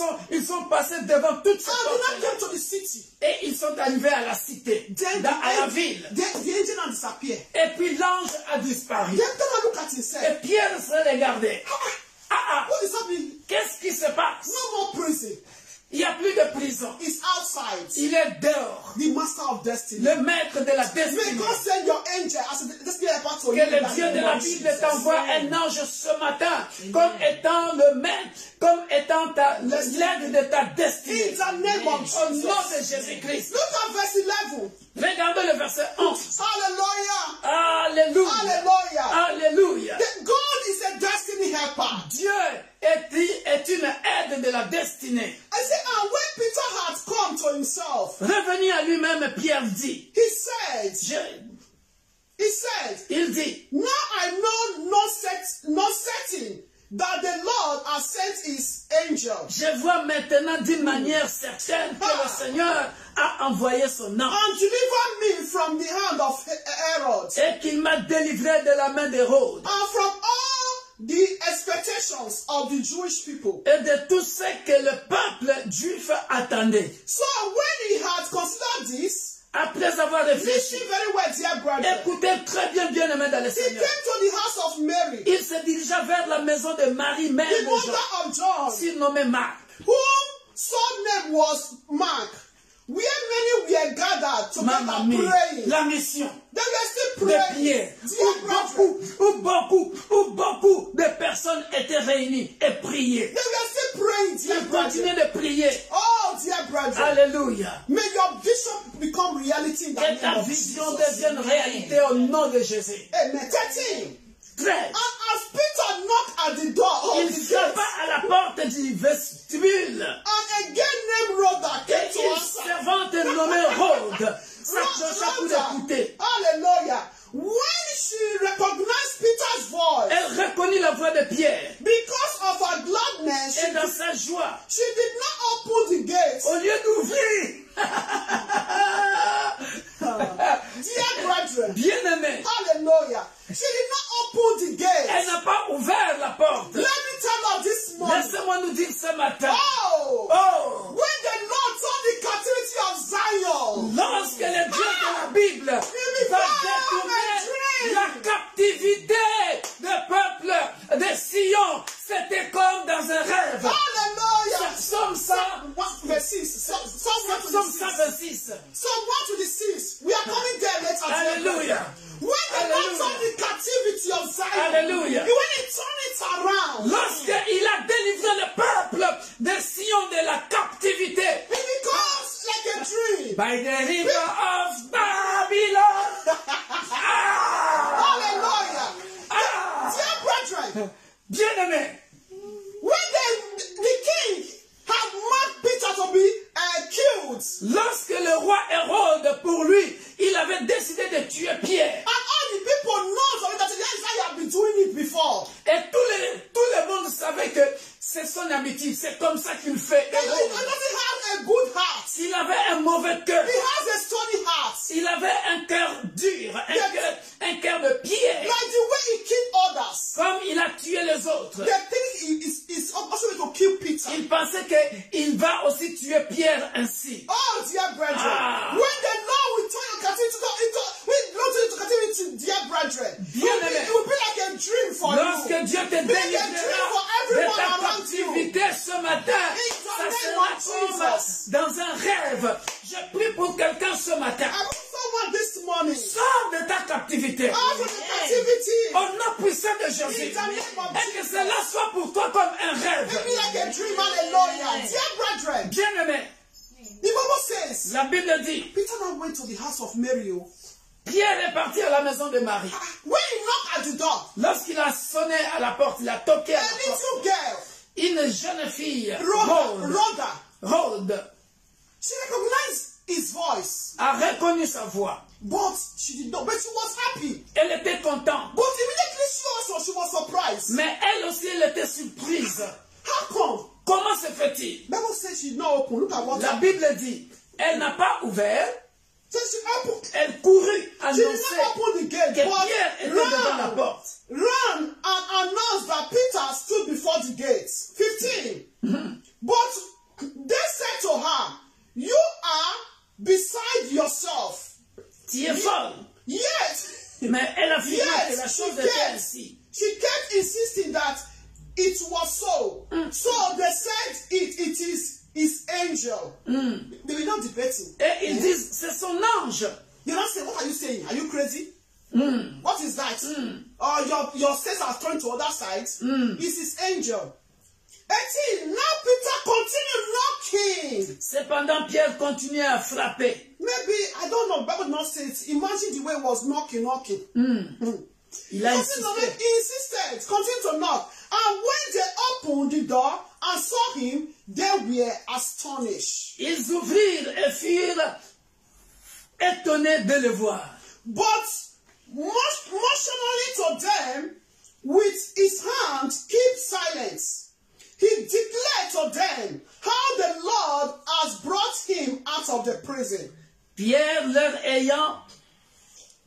sont passés devant toutes ces And they now portes. came to the city. Et ils sont arrivés à la cité, Then à la ville. the angel now disappeared. Et puis l'ange a disparu. Then Peter looked at himself. Et Pierre se regardait. Ah, What is happening? qu'est-ce qui se passe? No more prison. Il n'y a plus de prison. It's outside. Il est dehors. The master of destiny. Le maître de la May destinée. God send your angel as a destiny helper to Que you. le Dieu de la Bible t'envoie un ange ce matin comme étant le maître, comme étant l'aide de ta destinée. In the name of Au Jesus. nom de Jésus-Christ. Look at verse 11. Regardez le verset 11. Hallelujah. Alléluia. Hallelujah. Alléluia. God is a destiny helper. Dieu est une aide de la destinée. I say, and when Peter had come to himself, Revenu à lui-même, Pierre dit, he said, il dit, now I know not certain that the Lord has sent his angel je vois maintenant d'une manière certaine que le Seigneur a envoyé son ange and deliver me from the hand of Herod et qu'il m'a délivré de la main d'Hérode and from all the expectations of the Jewish people. et de tout ce que le peuple juif attendait. So when he had considered this, Après avoir réfléchi, listen very well, dear brother, écoutez très bien, bien aimé dans le he came Seigneur. to the house of Mary, Il se dirigea vers la maison de Marie, mère the de mother Jean, of John, surnommée Marc, whom son name was Mark, where many were gathered together praying, la mission they were still de praying. prière, Dear brethren, où beaucoup de personnes étaient réunies et priaient. they were still praying, dear Ils continuaient brethren. de prier. Oh, dear brethren. Alléluia. May your vision become reality in the Que name ta of vision Jesus. devienne réalité au nom de Jésus. Amen. 13. 13. And as Peter knocked at the door of Il the frappa gate, à la porte du vestibule. and a girl named Rhoda Et came to une answer. servante nommée Rhoda s'approcha pour l'écouter. Hallelujah. When she recognized Peter's voice, Elle reconnut la voix de Pierre. because of her gladness, Et dans sa joie, she did not open the gate. au lieu d'ouvrir, Dear brethren, bien-aimé, hallelujah. She did not open the gate. elle n'a pas ouvert la porte. Let me tell you this morning. Laissez-moi nous dire ce matin. Oh, when the Lord saw the captivity of Zion, Lorsque le Dieu de la Bible va détourner la captivité du peuple de Sion, c'était comme dans un rêve. hallelujah. Psaume 100, Verse 6. Psaume 126. Psalm 1 to the 6. We are coming there later. Alléluia. When the Lord saw the captivity of Zion, Alléluia. when he turned it around, Lorsqu'il a délivré le peuple de Sion de la captivité, it becomes like a dream. by the river of Babylon. Hallelujah. Ah. Dear brethren, Bien-aimé, when the king had marked Peter to be killed, lorsque le roi Hérode, pour lui, il avait décidé de tuer Pierre. and all the people know that yes, I have been doing it before. Et tout le monde savait que c'est son habitude, c'est comme ça qu'il fait. He doesn't have a good heart. Il avait un mauvais cœur. He has a stony heart. Il avait un cœur dur, un cœur de pierre. Like the way he killed others. Comme il a tué les autres. The thing is also going to kill Peter. Il pensait qu'il va aussi tuer Pierre ainsi. Oh, dear brethren. Ah. When the Lord will turn your captivity into captivity, dear brethren, Bien-aimé. it will be like a dream for Lorsque you. Dieu te Be like a dream délivrera for de everyone ta around you. captivité ce matin, ça sera comme dans un rêve. Je prie pour quelqu'un ce matin. I want someone this morning. Sors de ta captivité. Out of the captivity. Au nom puissant de Jésus. Et que cela soit pour toi comme un It rêve. be like a dream. Hallelujah. Dear brethren, Bien-aimé, the Bible says, la Bible dit, Peter now went to the house of Mary. Pierre est parti à la maison de Marie. When he knocked at the door, Lorsqu'il a sonné à la porte, il a toqué à a la porte. little girl, Une jeune fille, Rhoda, Rhoda, she recognized his voice, a reconnu sa voix. but she did not. But she was happy. Elle était contente. But immediately she was surprised. Mais elle aussi, elle était surprise. How come? Comment se fait-il? Bible says she did not open. Look at what La happened. Bible dit, elle n'a pas ouvert, Says she opened. elle courut She did annoncer not open the gate, que but Pierre était devant la porte. ran and announced that Peter stood before the gate. 15. But they said to her, "You are beside yourself." Tu es folle. Yet, Mais elle affirmait que la yes, chose était ainsi. she kept insisting that it was so. So they said it is his angel. They were not debating. Et ils disent, c'est son ange. You don't say, what are you saying? Are you crazy? What is that? Your sense has turned to other sides. It's his angel. 18. Now Peter continued knocking. Cependant, Pierre continuait à frapper. Maybe, I don't know, Bible not say it. Imagine the way he was knocking. Il a He insisté. insisted, continued to knock. And when they opened the door and saw him, they were astonished. Ils ouvrirent et furent étonnés de le voir. But motionally to them with his hand, keep silence. He declared to them how the Lord has brought him out of the prison. Pierre, leur ayant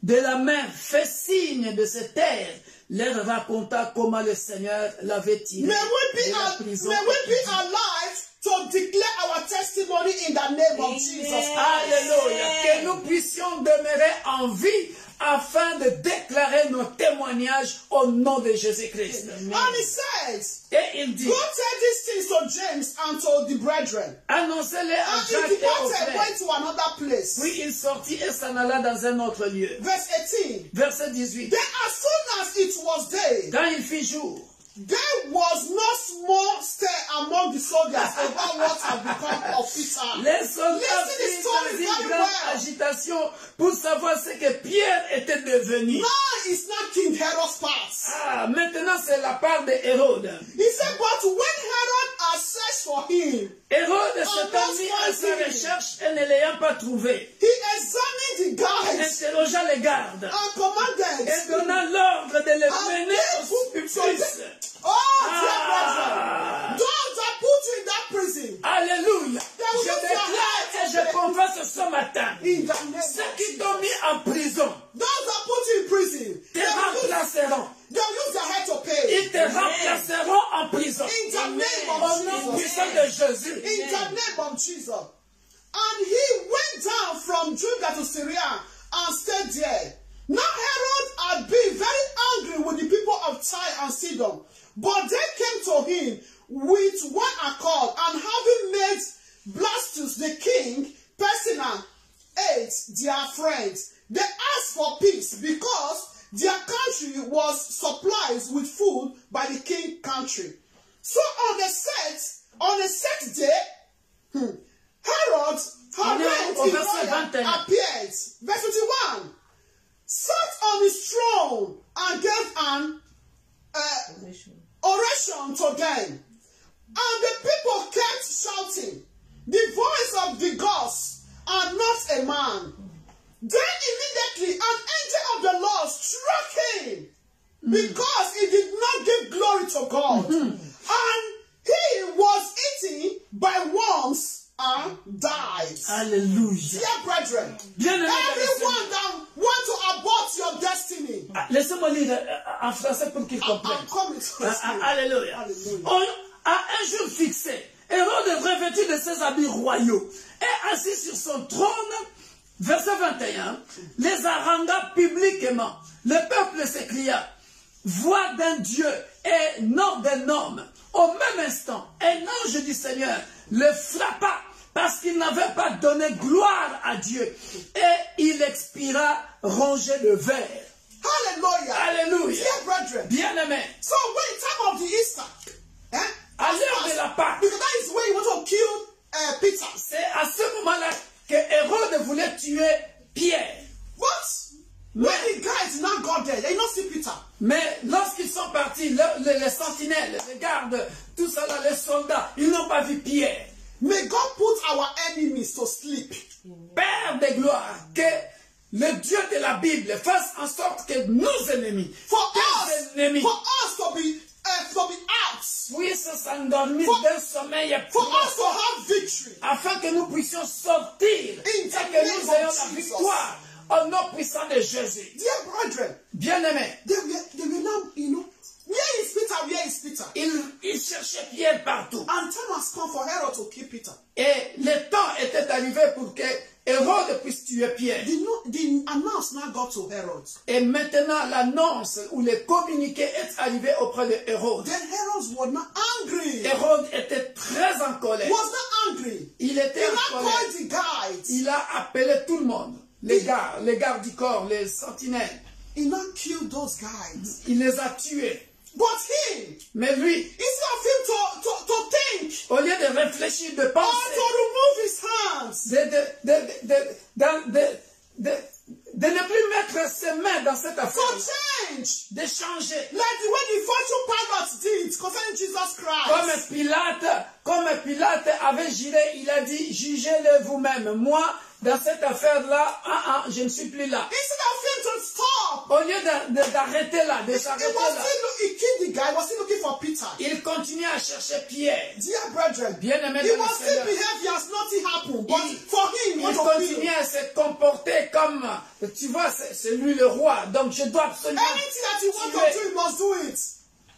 de la main fait signe de se taire, leur raconta comment le Seigneur l'avait tiré May we de la prison. be alive to declare our testimony in the name of Jesus. Alléluia. Que nous puissions demeurer en vie afin de déclarer nos témoignages au nom de Jésus-Christ. And he says, Et il dit, go tell these things to James and to the brethren. annoncez-les à And Jacques he et aux departed, frères. went to another place. Puis il sortit et s'en alla dans un autre lieu. Verse 18. Verset 18. Then as soon as it was day, Quand il fit jour, there was no small stir among the soldiers about what had become of Peter. les soldats Listen the firent story une very grande well. agitation pour savoir ce que Pierre était devenu. Now it's not King Herod's part. Ah, maintenant c'est la part de Hérode. He said, but when Herod had searched for him, Hérode s'est mis à sa recherche et ne l'ayant pas trouvé, he examined the guys interrogea les gardes and commanded. et donna l'ordre de les mener au supplice. Oh, dear brethren, those that put you in that prison, Alléluia. Je déclare et je confesse ce matin, in the name ceux of qui Jesus, t'ont mis en prison those that put you in prison, te remplaceront. they'll use their head to pay. Ils te remplaceront en prison. In the name Au of nom Jesus. puissant de Jésus. In the name of Jesus. And he went down from Judah to Syria and stayed there. Now Herod had been very angry with the people of Tyre and Sidon, but they came to him with one accord, and having made Blastus the king, Persina, ate their friends. They asked for peace because their country was supplied with food by the king country. So on the set day, Herod, her reign in Royal appeared. Verse 21. Sat on his throne and gave an oration to them. And the people kept shouting, the voice of the gods and not a man. Then immediately an angel of the Lord struck him because he did not give glory to God. And he was eaten by worms and died. Alléluia. Dear brethren, Bien-aimés dans le everyone that want to abort your destiny, Laissez-moi lire en français pour qu'ils I'm comprennent. coming to you. Alléluia. Alléluia. À un jour fixé, Hérode revêtu de ses habits royaux et assis sur son trône, verset 21, les harangua publiquement. Le peuple s'écria, voix d'un Dieu et nom d'un homme. Au même instant, un ange du Seigneur le frappa parce qu'il n'avait pas donné gloire à Dieu. Et il expira rongé de verre. Hallelujah. Alléluia. Dear brethren, Bien-aimé, so when time of the Easter, à l'heure de la Pâque, because that is when you want to kill Peter. c'est à ce moment-là que Hérode voulait tuer Pierre. What? When the guys now got there, they not see Peter. Mais lorsqu'ils sont partis, les sentinelles, les gardes, tout ça là, les soldats, ils n'ont pas vu Pierre. May God put our enemies to sleep. Père de gloire, que le Dieu de la Bible fasse en sorte que nos ennemis, For tes ennemis, us to be out. puissent s'endormir d'un sommeil For us profond, to have victory. afin que nous puissions sortir et que nous ayons la victoire au nom puissant de Jésus. Dear brethren, Bien-aimés, they were now, where is Peter? Where is Peter? il cherchait Pierre partout. And time has come for Herod to kill Peter. Et le temps était arrivé pour que Hérode puisse tuer Pierre. The announcement now got to Herod. Et maintenant, l'annonce ou le communiqué est arrivé auprès de Hérode. Then Herod was not angry. Hérode était très en colère. Was not angry. Il était He en now colère. called the guys. Il a appelé tout le monde. Les gardes du corps, les sentinelles. He now killed those guys. Il les a tués. But him, Mais lui, instead of him to think au lieu de réfléchir, de or penser, to remove his hands, de ne plus mettre ses mains dans cette to affaire, change, de changer. like the way the fortune pilots did concerning Jesus Christ. Comme Pilate avait juré, il a dit, jugez-le vous-même. Moi, dans cette affaire-là, je ne suis plus là. Instead of him to stop, Au lieu d'arrêter là, de s'arrêter là, he killed the guy. He was still looking for Peter. il continuait à chercher Pierre. Dear brethren, Bien-aimé he dans le was still Seigneur. behaving as nothing happened. But for him, he Il was to kill. continuait à se comporter comme, tu vois, c'est lui le roi. Donc je dois absolument Anything that you want tuer. to do, you must do it.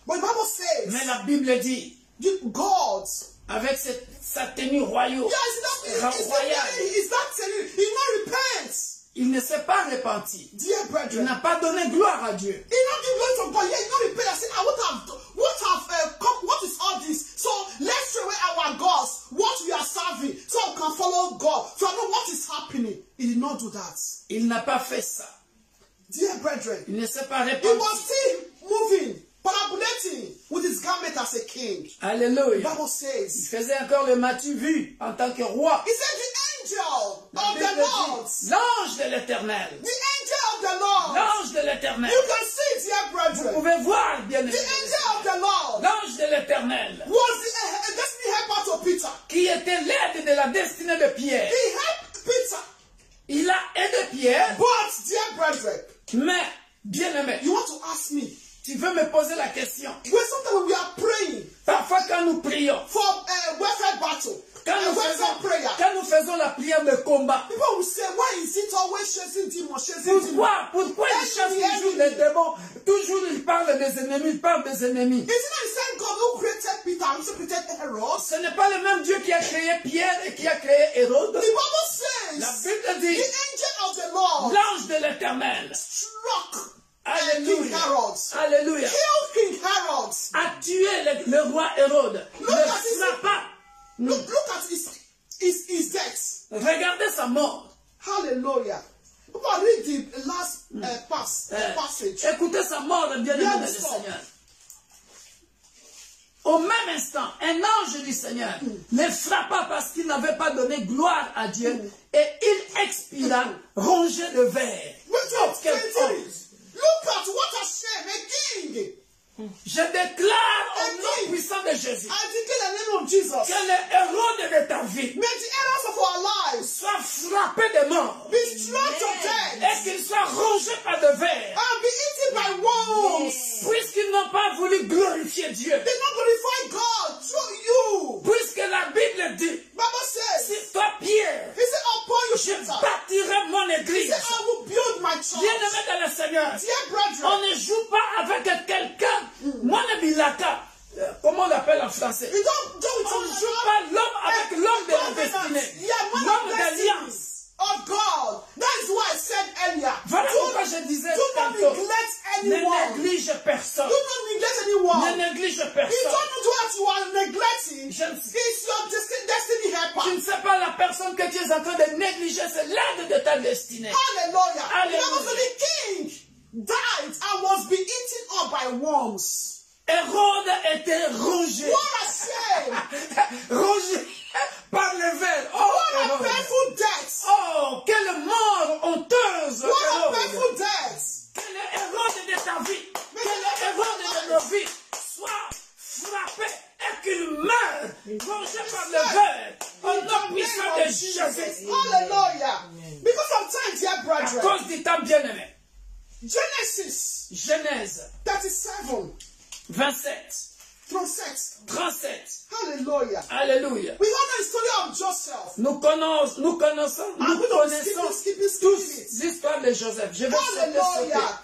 But the Bible says, Mais la Bible dit, God, avec sa tenue royale, it's that telling. He not repents. Il ne s'est pas repenti. Dear Il brethren, n'a pas donné gloire à Dieu. he not give glory to God. Yeah, he not repent and say, what is all this? So let's throw away our gods, what we are serving, so we can follow God. So I know what is happening. He did not do that. Il n'a pas fait ça. Dear brethren, Il ne s'est pas he repenti. was still moving, parabolating with his garment as a king. The Alléluia. Bible Il says, faisait encore le Mathieu vu en tant que roi. he said, the angel La of Bible the Lord, dit, l'ange de l'Éternel. the angel of the Lord, L'ange de l'Éternel. you can see it, dear Vous brethren, pouvez voir, bien the aimé. angel of the Lord L'ange de l'Éternel, was the destiny helper to Peter. qui était l'aide de la destinée de Pierre. He helped Peter. Il a aidé Pierre, But, dear brethren, mais, bien aimé, you want to ask me, tu veux me poser la question. when sometimes we are praying Parfois, quand nous prions, for a welfare battle, quand a nous welfare prayer, faisons la prière de combat, people will say, why is it always chasing demons, chasing demons? pourquoi il chasse toujours les démons? Toujours il parle des ennemis, il parle des ennemis. Is it not the same God who created Peter and also created Herod? Ce n'est pas le même Dieu qui a créé Pierre et qui a créé Hérode. The Bible La says, Bible the dit, angel of the Lord l'ange de l'Éternel, struck King alléluia, Herod, alléluia, killed King Herod. a tué le roi Hérode, Look le at his- frappa. Look at his death. Regardez sa mort. Hallelujah. People read the last passage. Écoutez sa mort, bien aimé du Seigneur. Au même instant, un ange du Seigneur le frappa parce qu'il n'avait pas donné gloire à Dieu et il expira rongé de verre. Look Quel homme. at what a shame, a king. Je déclare au nom puissant de Jésus I declare the name of Jesus. que le héros de ta vie May the errors of our lives soit frappé de mort be struck to death et qu'il soit rongé par de verre, and be eaten by worms. puisqu'ils n'ont pas voulu glorifier Dieu. They don't glorify God through you. Puisque la Bible dit, Bible says, si toi Pierre, he said, upon you, je Peter. bâtirai mon He église. said, I will build my church. Bien-aimé dans le Seigneur, Dear on brethren, ne joue pas avec quelqu'un. Moi, le bilaka, comment on l'appelle en français? you don't do it On ne joue pas l'homme avec l'homme de la destinée. L'homme d'alliance. of God. That is why I said earlier. Voilà pourquoi je disais Do not tantôt, neglect ne anyone. néglige personne. Do not neglect anyone. Ne néglige He personne. told you what you are neglecting. Je ne- He's your destiny Tu helper. ne sais pas la personne que tu es en train de négliger, c'est l'aide de ta destinée. Hallelujah. Hallelujah. That was the king died and was being eaten up by worms. Hérode était rongé. What a shame. Rongé par le ver. Oh, What a Hérode. painful death. Oh, quelle mort honteuse. What a Hérode. painful death. Que le Hérode de ta vie, que le Hérode de nos vies soit frappé et qu'il meure, rongé par le ver, au nom puissant de Jésus. Hallelujah. Because sometimes, dear À brethren, cause du temps bien-aimé. Genesis Genèse 37, 27, 37. 37. Hallelujah. Alléluia. We know the story of Joseph. Nous connaissons I'm going to tous skip it. l'histoire de Joseph. Je vais sauter. Hallelujah.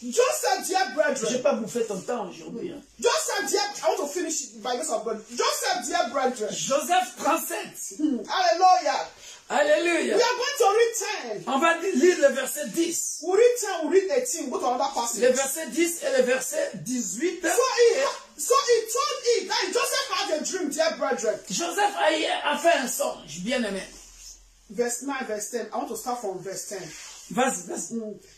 Joseph, dear Je brethren. n'ai pas bouffé ton temps aujourd'hui. Hein. Joseph, dear, I want to finish it by grace of God. Joseph, dear brethren. Joseph 37. Hallelujah. Alléluia. We are going to read 10. On va lire le verset 10. We read 10, we read 18. Go to another passage. Le verset 10 et le verset 18. So he told it that Joseph had a dream, dear brethren. Joseph a fait un songe, bien aimé. Verse 9, verse 10. I want to start from verse 10. Vas-y.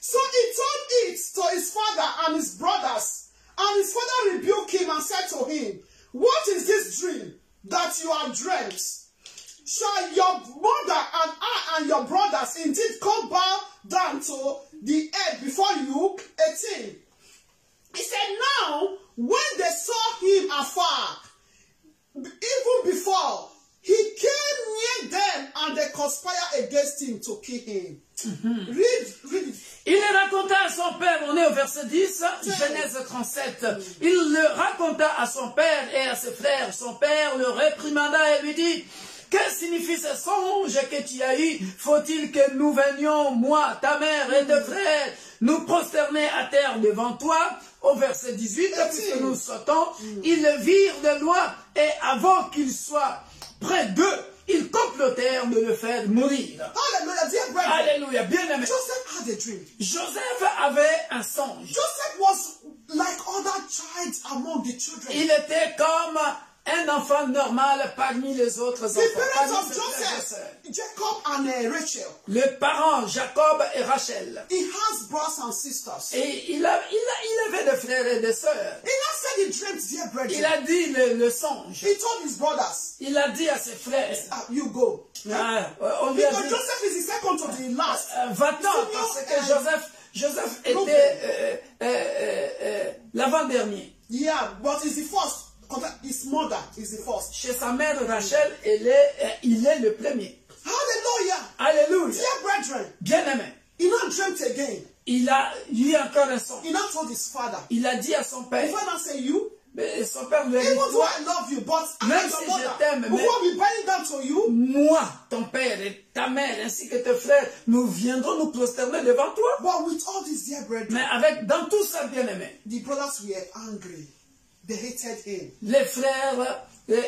So he told it to his father and his brothers. And his father rebuked him and said to him, what is this dream that you have dreamt? Shall your mother and I and your brothers indeed come bow down to the earth before you? 18. He said, now, when they saw him afar, even before, he came near them and they conspired against him to kill him. Read it. Il le raconta à son père, on est au verset 10, Genèse 37. Il le raconta à son père et à ses frères. Son père le réprimanda et lui dit, que signifie ce songe que tu as eu? Faut-il que nous venions, moi, ta mère et tes frères, nous prosterner à terre devant toi? Au verset 18, puisque nous sautons, ils le virent de loin et avant qu'il soit près d'eux, ils complotèrent prière de le faire mourir. Hallelujah, dear brethren. Alléluia, bien-aimé. Joseph had a dream. Joseph avait un songe. Joseph was like other child among the children. Il était comme un enfant normal parmi les autres enfants. The parents parmi of ses frères et Joseph, sœurs. Jacob and Rachel, Les parents, Jacob et Rachel. he has brothers and sisters. Et il avait des frères et des sœurs. He now said he dreamt, dear Il brethren. a dit le songe. He told his brothers, Il a dit à ses frères. you go. On lui a Because dit, Joseph is the second to the last. va-t'en, parce que Joseph était l'avant-dernier. Yeah, but he's the first. His mother is the first. Chez sa mère Rachel, il est le premier. Hallelujah. Alléluia. Dear brethren, Bien-aimé. he now dreamt again. Il a eu encore un songe. He now told his father. Il a dit à son père. His father said, you? Mais son père lui a dit, Even though toi, I love you, but I même am si your je mother. t'aime, mais Before we bend down to you, moi, ton père et ta mère, ainsi que tes frères, nous viendrons nous prosterner devant toi. but with all this, dear brethren, Mais dans tout ça, bien-aimé, the brothers were angry. They hated him. les frères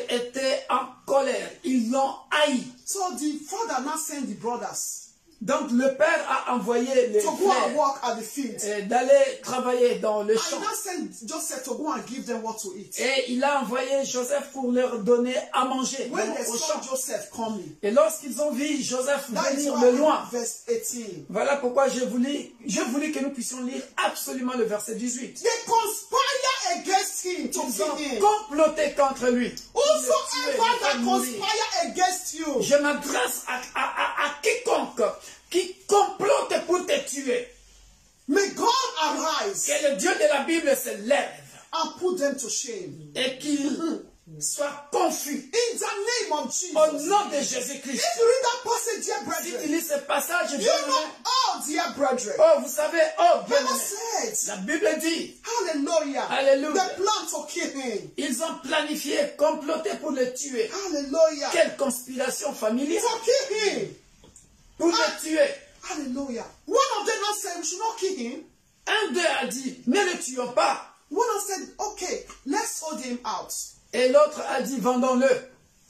étaient en colère. Ils l'ont haï. So the father now sent the brothers Donc le père a envoyé les to go and frères work at the field. d'aller travailler dans le And champ. he now sent Joseph to go and give them what to eat. Et il a envoyé Joseph pour leur donner à manger When they au saw champ. Joseph coming, Et lorsqu'ils ont vu Joseph that is venir why de loin, in verse 18, voilà pourquoi je voulais que nous puissions lire absolument le verset 18. they conspire against him to Ils ont kill him. comploté contre lui. Whosoever that conspire against you, Je m'adresse à quiconque qui complote pour te tuer. may God arise Que le Dieu de la Bible se lève and put them to shame. et qu'il soit confus In the name of Jesus. au nom de Jésus-Christ. If you read that passage, dear Si tu brethren, lis ce passage, you bien know, aimé, oh, dear brethren, oh, vous savez, oh, bien Bible aimé, says, la Bible dit, hallelujah, Hallelujah. they plan to kill him. ils ont planifié, comploté pour le tuer. Hallelujah. Quelle conspiration familiale To kill him. pour le tuer. Hallelujah. One of them now said, we should not kill him. Un d'eux a dit, ne le tuons pas. One of them said, okay, let's sold him out. Et l'autre a dit, vendons-le.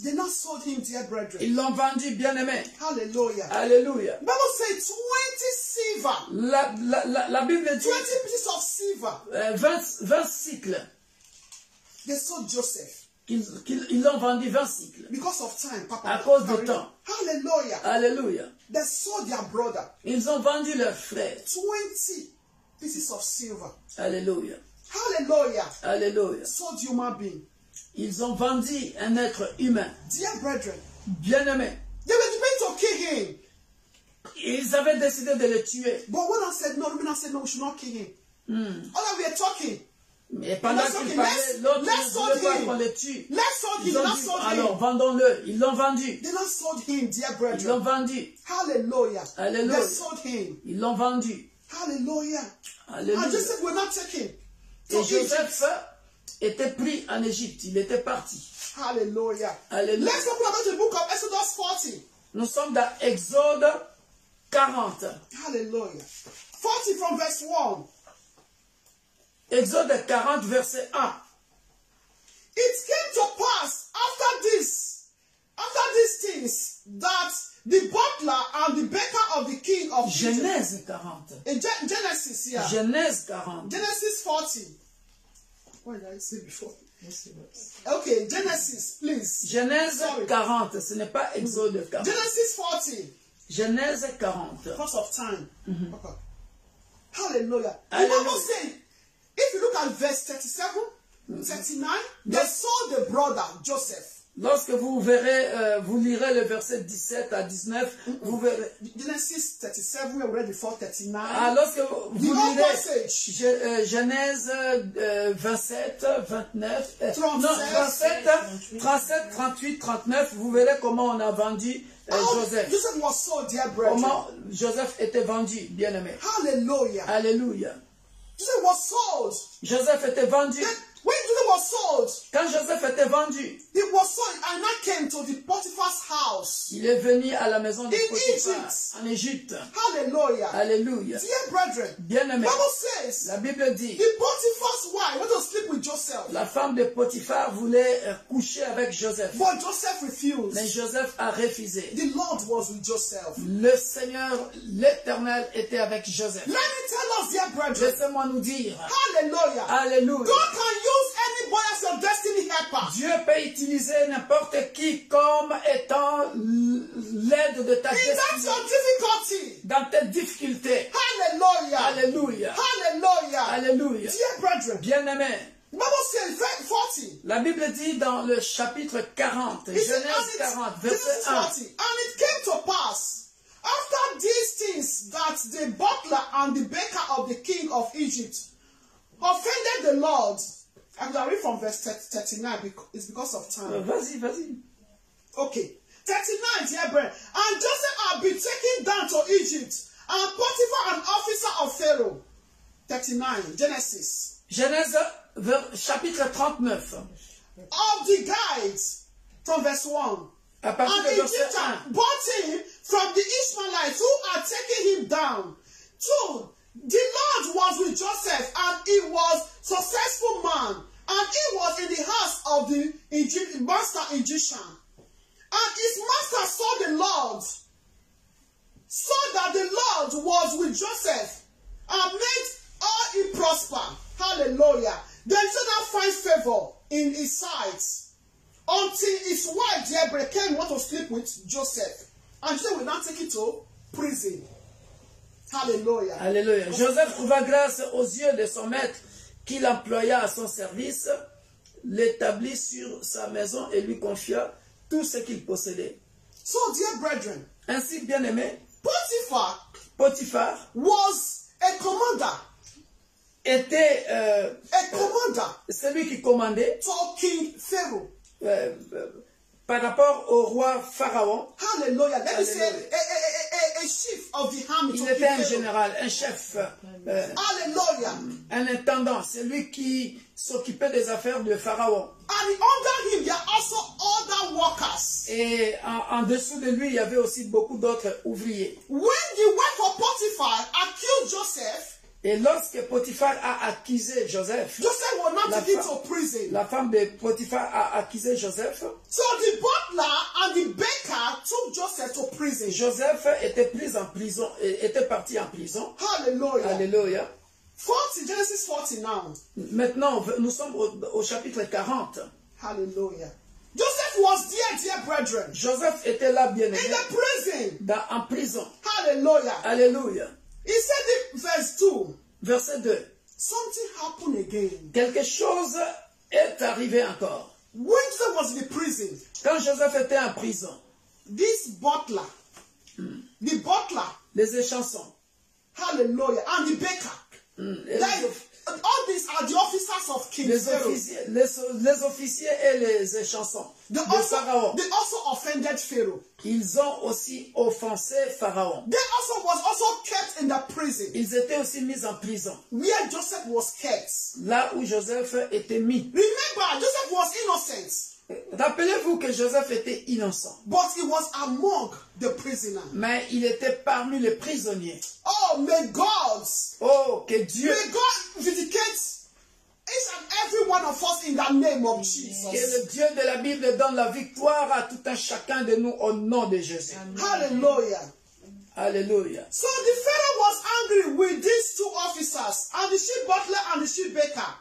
They now sold him, dear brethren. Ils l'ont vendu, bien-aimé. Hallelujah. Alléluia. Bible says 20 silver, La Bible dit 20 pieces of silver. 20 cycles. They sold Joseph Ils l'ont vendu 20 cycles. because of time. Papa. À cause du temps. Hallelujah. Alléluia. They sold their brother Ils ont vendu leur frère. 20 pieces of silver. Alléluia. Hallelujah. Alléluia. Sold human being. Ils ont vendu un être humain. Dear brethren, Bien-aimé. they were debating to kill him. Ils avaient décidé de le tuer. But when I said no, Ruben said no, we should not kill him. All that we are talking. Mais pendant qu'ils parlaient, l'autre ne voulait pas qu'on le tue. Let's sold him. Ils ont Let's dit, sold alors him. vendons-le. Ils l'ont vendu. They not sold him, dear Ils l'ont brethren. vendu. Hallelujah. Hallelujah. They sold him. Ils l'ont vendu. Hallelujah. Alléluia. And Joseph were not taken to Et Joseph Egypt. était pris en Égypte. Il était parti. Hallelujah. Alléluia. Let's open about the book of Exodus 40. Nous sommes dans Exode 40. Hallelujah. 40 from verse 1. Exode 40, verset 1. It came to pass after these things, that the butler and the baker of the king of Egypt. Genèse 40. In Genesis, yeah. Genèse 40. Genesis 40. What did I say before? Okay, Genesis, please. Genèse Sorry. 40. Ce n'est pas Exode 40. Genesis 40. Genèse 40. Because of time. Okay. Hallelujah. The Hallelujah. Bible says, if you look at verse 37, 39, they saw the brother Joseph. Lorsque vous verrez, vous lirez le verset 17 à 19, vous verrez. Genesis 37, we read before 39. Ah, lorsque vous The whole lirez passage. Genèse 27, 29, 37, non, 37, 38, 39, vous verrez comment on a vendu Joseph. Joseph was sold, dear brethren. Comment Joseph était vendu, bien-aimé. Hallelujah. Alléluia. Joseph was sold. Joseph était vendu. When Joseph was sold, Quand Joseph était vendu, he was sold and now came to the Potiphar's house. il est venu à la maison de In Potiphar, Egypt. en Égypte. Hallelujah. Alléluia. Dear brethren, Bien-aimé, Bible says la Bible dit, the Potiphar's wife wanted to sleep with Joseph, la femme de Potiphar voulait coucher avec Joseph. but Joseph refused. Mais Joseph a refusé. The Lord was with Joseph. Le Seigneur, l'Éternel, était avec Joseph. Let me tell us, dear brethren, Laissez-moi nous dire, hallelujah. alléluia, God can use anybody as your destiny helper. Dieu peut utiliser n'importe qui comme étant l'aide de ta If that's destinée. your difficulty, Dans tes difficultés. hallelujah. Alléluia. Hallelujah. Alléluia. Dear brethren, Bien-aimé, the Bible says, verse 40. la Bible dit dans le chapitre 40, It says, Genèse 40, verset 1. And it came to pass, after these things, that the butler and the baker of the king of Egypt offended the Lord. I'm going to read from verse 39, it's because of time. Vas-y, vas-y. Okay. 39, dear brethren. And Joseph had been taken down to Egypt, and Potiphar, an officer of Pharaoh. 39, Genesis. Genèse chapitre 39, Of the guides, from verse 1. à partir An de verset Egyptian 1. bought him from the Ishmaelites who had taken him down. 2. The Lord was with Joseph, and he was a successful man, and he was in the house of the master Egyptian. And his master saw the Lord, saw that the Lord was with Joseph, and made all him prosper. Hallelujah. Then did not find favor in his sight, until his wife, Deborah, came want to sleep with Joseph. And Joseph will not take it to prison. Hallelujah. Alléluia. Joseph trouva grâce aux yeux de son maître, qui l'employa à son service, l'établit sur sa maison et lui confia tout ce qu'il possédait. So, dear brethren, Ainsi, bien-aimé, Potiphar was a commander. Était A commander celui qui commandait to King Pharaoh. par rapport au roi Pharaon. Hallelujah. Let me say Hallelujah. a chief of the army Il to était King un Pharaoh. général, un chef, Hallelujah. un intendant, celui qui s'occupait des affaires de Pharaon. And under him, there are also other workers. Et en dessous de lui, il y avait aussi beaucoup d'autres ouvriers. When the wife of Potiphar accused Joseph, Et lorsque Potiphar a accusé Joseph, Joseph was not taken to prison. la femme de Potiphar a accusé Joseph, So the butler and the baker took Joseph to prison. Joseph était pris en prison, était parti en prison. Hallelujah. Alléluia. 40, Genesis 40 now. Maintenant, nous sommes au chapitre 40. Hallelujah. Joseph was there, dear brethren, Joseph était là, bien in aimé, the prison. en prison. Hallelujah. Alléluia. He said in verse 2, Verset 2. something happened again. Quelque chose est arrivé encore. When Joseph was in the prison, Quand Joseph était en prison, this butler, the butler, les échansons, hallelujah, and the baker, all these are the officers of King Pharaoh. les officiers et les échansons de Pharaon, They also offended Pharaoh. ils ont aussi offensé Pharaon. They was also kept in the prison Ils étaient aussi mis en prison, where Joseph was kept. là où Joseph était mis. Remember, Joseph was innocent, Rappelez-vous que Joseph était innocent, but he was among the prisoners. mais il était parmi les prisonniers. Oh, may God Dieu, vindicate each and every one of us in the name of que Jesus. le Dieu de la Bible donne la victoire à tout un chacun de nous au nom de Jésus. Hallelujah. Alléluia. So the Pharaoh was angry with these two officers, and the sheep butler and the sheep baker.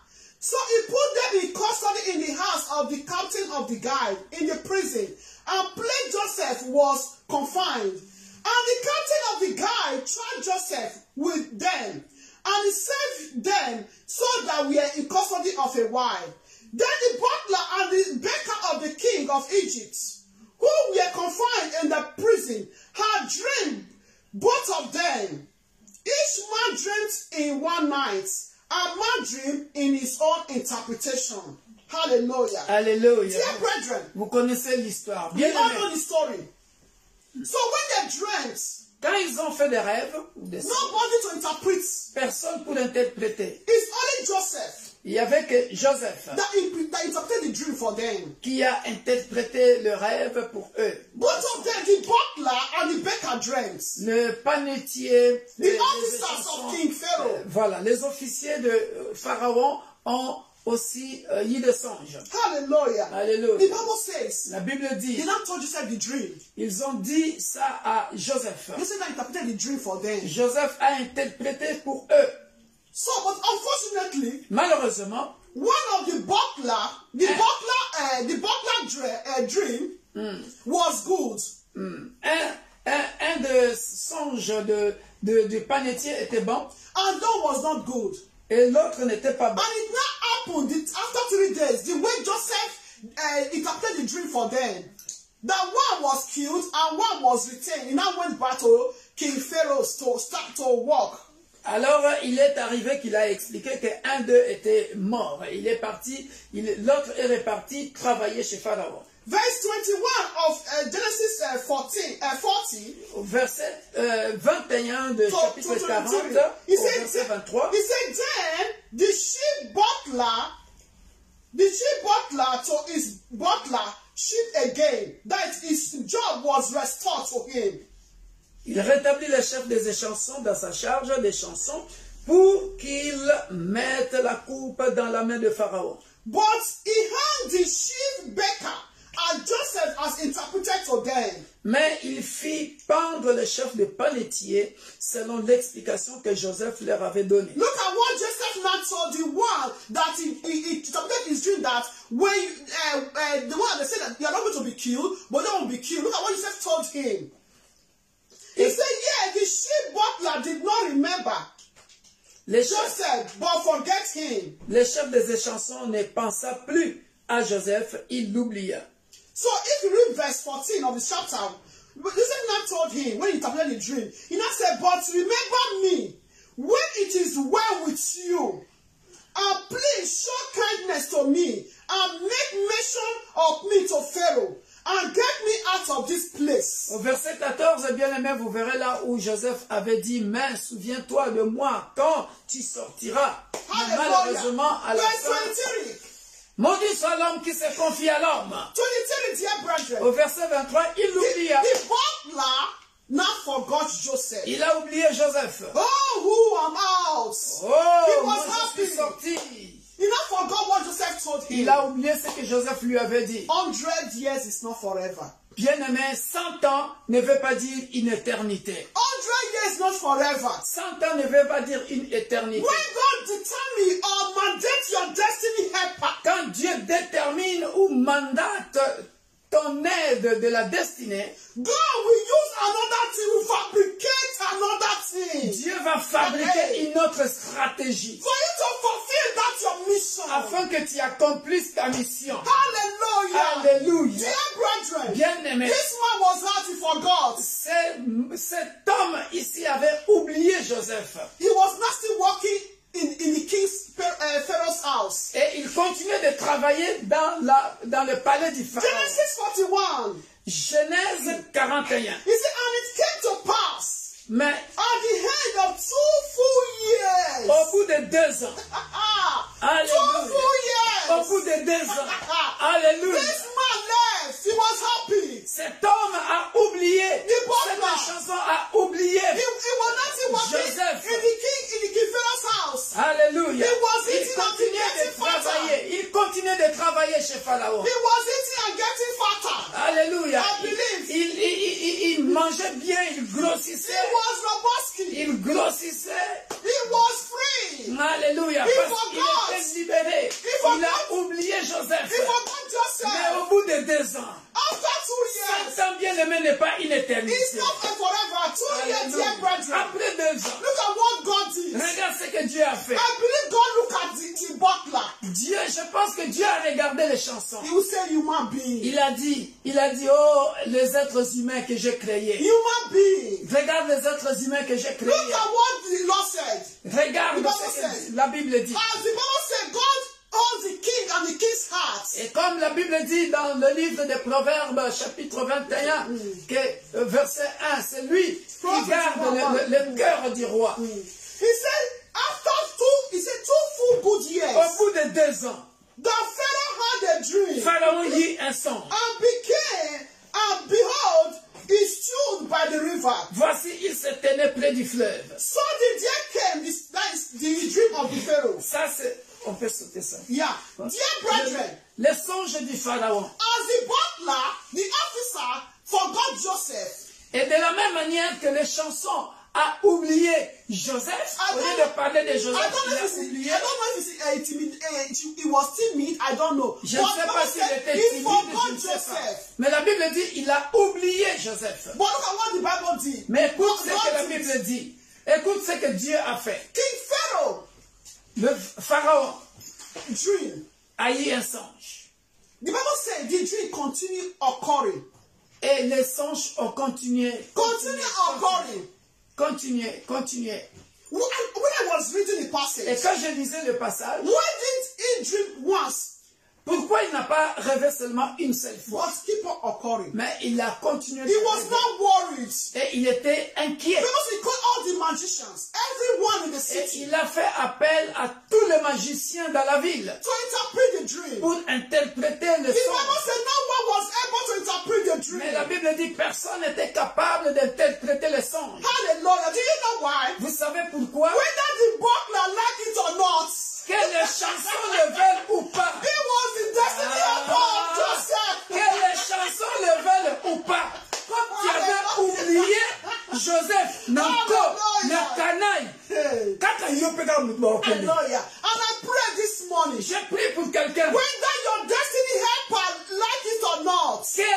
So he put them in custody in the house of the captain of the guard in the prison, and plain Joseph was confined. And the captain of the guard tried Joseph with them, and he saved them so that we are in custody of a while. Then the butler and the baker of the king of Egypt, who were confined in the prison, had dreamed, both of them. Each man dreamed in one night, and man dreamed in his own interpretation. Hallelujah. Alléluia. Dear brethren, Vous connaissez l'histoire. we Bien all aimé. know the story. So when they dreamt, Quand ils ont fait des rêves, ou des songes, nobody to interpret. personne pour l'interpréter. It's only Joseph. Il y avait que Joseph that interpreted the dream for them. qui a interprété le rêve pour eux. Both of them, the butler and the baker dreamt. Le panetier, The officers of King Pharaoh. voilà, les officiers de Pharaon ont aussi eu des songes. Hallelujah. Alléluia. The Bible says, La Bible dit, they now told Joseph the dream. ils ont dit ça à Joseph. Joseph interpreted the dream for them. Joseph a interprété pour eux. So, but unfortunately, Malheureusement, one of the butler dream was good. un des songes du panetier était bon And that was not good. et l'autre n'était pas bon. And it now happened after 3 days, the way Joseph interpreted the dream for them, that one was killed and one was retained. He now went back to King Pharaoh to start to work. Alors, il est arrivé qu'il a expliqué qu'un d'eux était mort. Il est parti, l'autre est reparti travailler chez Pharaon. Verse 21 of Genesis 40. Verset 21 de chapitre 40, au verset 23. He said, then the chief butler to his butler sheep again, that his job was restored to him. Il rétablit le chef des chansons dans sa charge des chansons pour qu'il mette la coupe dans la main de Pharaon. But he hung the chief baker as Joseph has interpreted to them. Mais il fit pendre le chef de panetier selon l'explication que Joseph leur avait donnée. Look at what Joseph now told the one that he interpreted his dream, that when the one that said that you are not going to be killed, but they will be killed. Look at what Joseph told him. He said, yeah, the chief butler did not remember Joseph, but forget him. Le chef des chansons ne pensa plus à Joseph, il l'oublia. So if you read verse 14 of the chapter, Joseph now told him, when he interpreted the dream, he now said, but remember me, when it is well with you, and please show kindness to me, and make mention of me to Pharaoh, and get me out of this place. Au verset 14, bien aimé, vous verrez là où Joseph avait dit, mais souviens-toi de moi quand tu sortiras. Mais malheureusement, à la fin, maudit soit l'homme qui se confie à l'homme. Au verset 23, il l'oublia. The butler now forgot Joseph. Il a oublié Joseph. Oh, who am out? Oh, he was moi happy. je suis sorti. He now forgot what Joseph told him. Il a oublié ce que Joseph lui avait dit. 100 years is not forever. Bien-aimé, 100 ans ne veut pas dire une éternité. 100 years not forever. 100 ans ne veut pas dire une éternité. When God determine or mandate your destiny helper, quand Dieu détermine ou mandate ton aide de la destinée, God will use another thing, will fabricate another thing. Dieu va fabriquer une autre stratégie. For you to fulfill that your mission. Afin que tu accomplisses ta mission. Hallelujah. Alléluia. Dear brethren, bien-aimé, this man was out, he forgot. Cet homme ici avait oublié Joseph. He was not still working in the king's Pharaoh's house. Et il continuait de travailler dans le palais du Pharaon. Genesis 41. Genèse 41. He said, and it came to pass. Mais at the end of 2 full years. Au bout de 2 ans. Alléluia. 2 full years. Au bout de 2 ans. Alléluia. This man left. He was happy. Cet homme a oublié. Cette chanson a oublié. He was not Joseph. in the king Pharaoh's house. Alléluia. He was eating and getting fatter. Il continuait de travailler chez Pharaon. He was eating and getting fatter. Alléluia. I believe. Il mangeait bien, il grossissait. He was robust. Il grossissait. He was free. Alléluia. Parce qu'il était libéré. Il a oublié Joseph. He forgot Joseph. Mais au bout de 2 ans. After 2 years. 100 ans bien-aimé n'est pas une éternité. It's not forever. 2 years, dear brethren. Après 2 ans. Look at what God did. Regarde ce que Dieu a fait. I believe God look at the butler. Dieu, je pense que Dieu a regardé les chansons. He will say human being. Il a dit, oh, les êtres humains que j'ai créés. Human being. Regarde les êtres humains que j'ai créés. Look at what the Lord said. Regarde ce que la Bible dit. As the Bible said, God owns the king and the king's heart. Et comme la Bible dit dans le livre des Proverbes, chapitre 21, que verset 1, c'est lui qui garde le cœur du roi. He said, after 2 full good years, au bout de 2 ans, the Pharaoh had a dream Pharaon eut un songe. and behold, he stood by the river. Voici, il se tenait près du fleuve. So the day came, that is the dream of the Pharaoh. Ça, c'est... On peut sauter ça. Yeah. Dear brethren, Le songe du Pharaon. as the butler, the officer forgot Joseph. Et de la même manière que les chansons a oublié Joseph, au lieu de parler de Joseph, il a oublié. I don't know if he was timid, I don't know. Je ne sais pas s'il était timide, je ne sais pas. Mais la Bible dit il a oublié Joseph. But look at what the Bible did. Mais écoute ce que la Bible dit. Écoute ce que Dieu a fait. King Pharaoh, Le Pharaon dream. a eu un songe. The Bible said the dream continued occurring. Et les songes ont continué. Continué. When I was reading the passage, Et quand je lisais le passage, why didn't he dream once? pourquoi il n'a pas rêvé seulement une seule fois? Was keep on occurring. Mais il a continué. He was not worried. Et il était inquiet. Because he called all the magicians, everyone in the Et city, il a fait appel à tous les magiciens dans la ville to interpret the dream. pour interpréter le The Bible songe. said no one was able to interpret the Mais la dream. Bible dit personne n'était capable d'interpréter le songe. Hallelujah. Do you know why? Vous savez pourquoi? Whether the butler like it or not, Que les chansons le veulent ou pas. he was the destiny of Joseph. Que les chansons le veulent ou pas. Comme tu avais oublié Joseph, Nanko, Nakanaï. Hey. Hallelujah. And I pray this morning, Je prie pour quelqu'un whether your destiny helper like it or not, que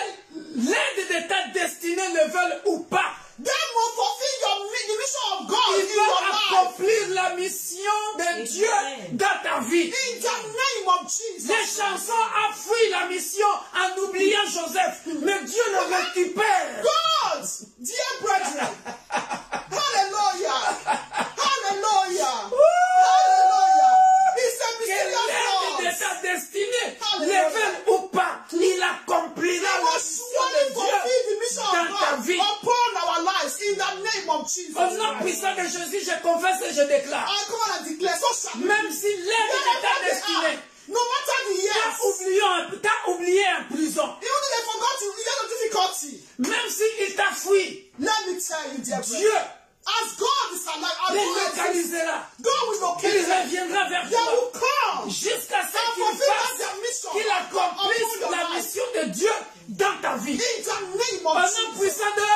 l'aide de ta destinée le veulent ou pas. they will fulfill the mission of God Il in your va life. accomplir la mission de Dieu dans ta vie. In the name of Jesus. Les chansons ont fui la mission en oubliant Joseph, mais Dieu le récupère. God, dear brethren, hallelujah, hallelujah, hallelujah. It's a Que l'aide mysterious de God. ta destinée, Hallelujah. le veulent ou pas, il accomplira He la will mission surely de fulfill the Dieu mission dans of ta God vie. upon our lives in the name of Jesus. Au nom puissant de Jésus, je confesse et je déclare, I come on and declare, so shall it be. même si l'aide de ta destinée, No matter the years, t'as oublié en prison, even if they forgot you, you have difficulty. même s'il t'a fui, Let me tell you, dear Dieu brethren, as God is alive, as les God exists, localisera. God will locate Il them. reviendra vers They toi will come jusqu'à ce and qu'il fulfill fasse, their mission qu'il accomplisse upon your la life. mission de Dieu dans ta vie. In the name Au of nom Jesus. puissant de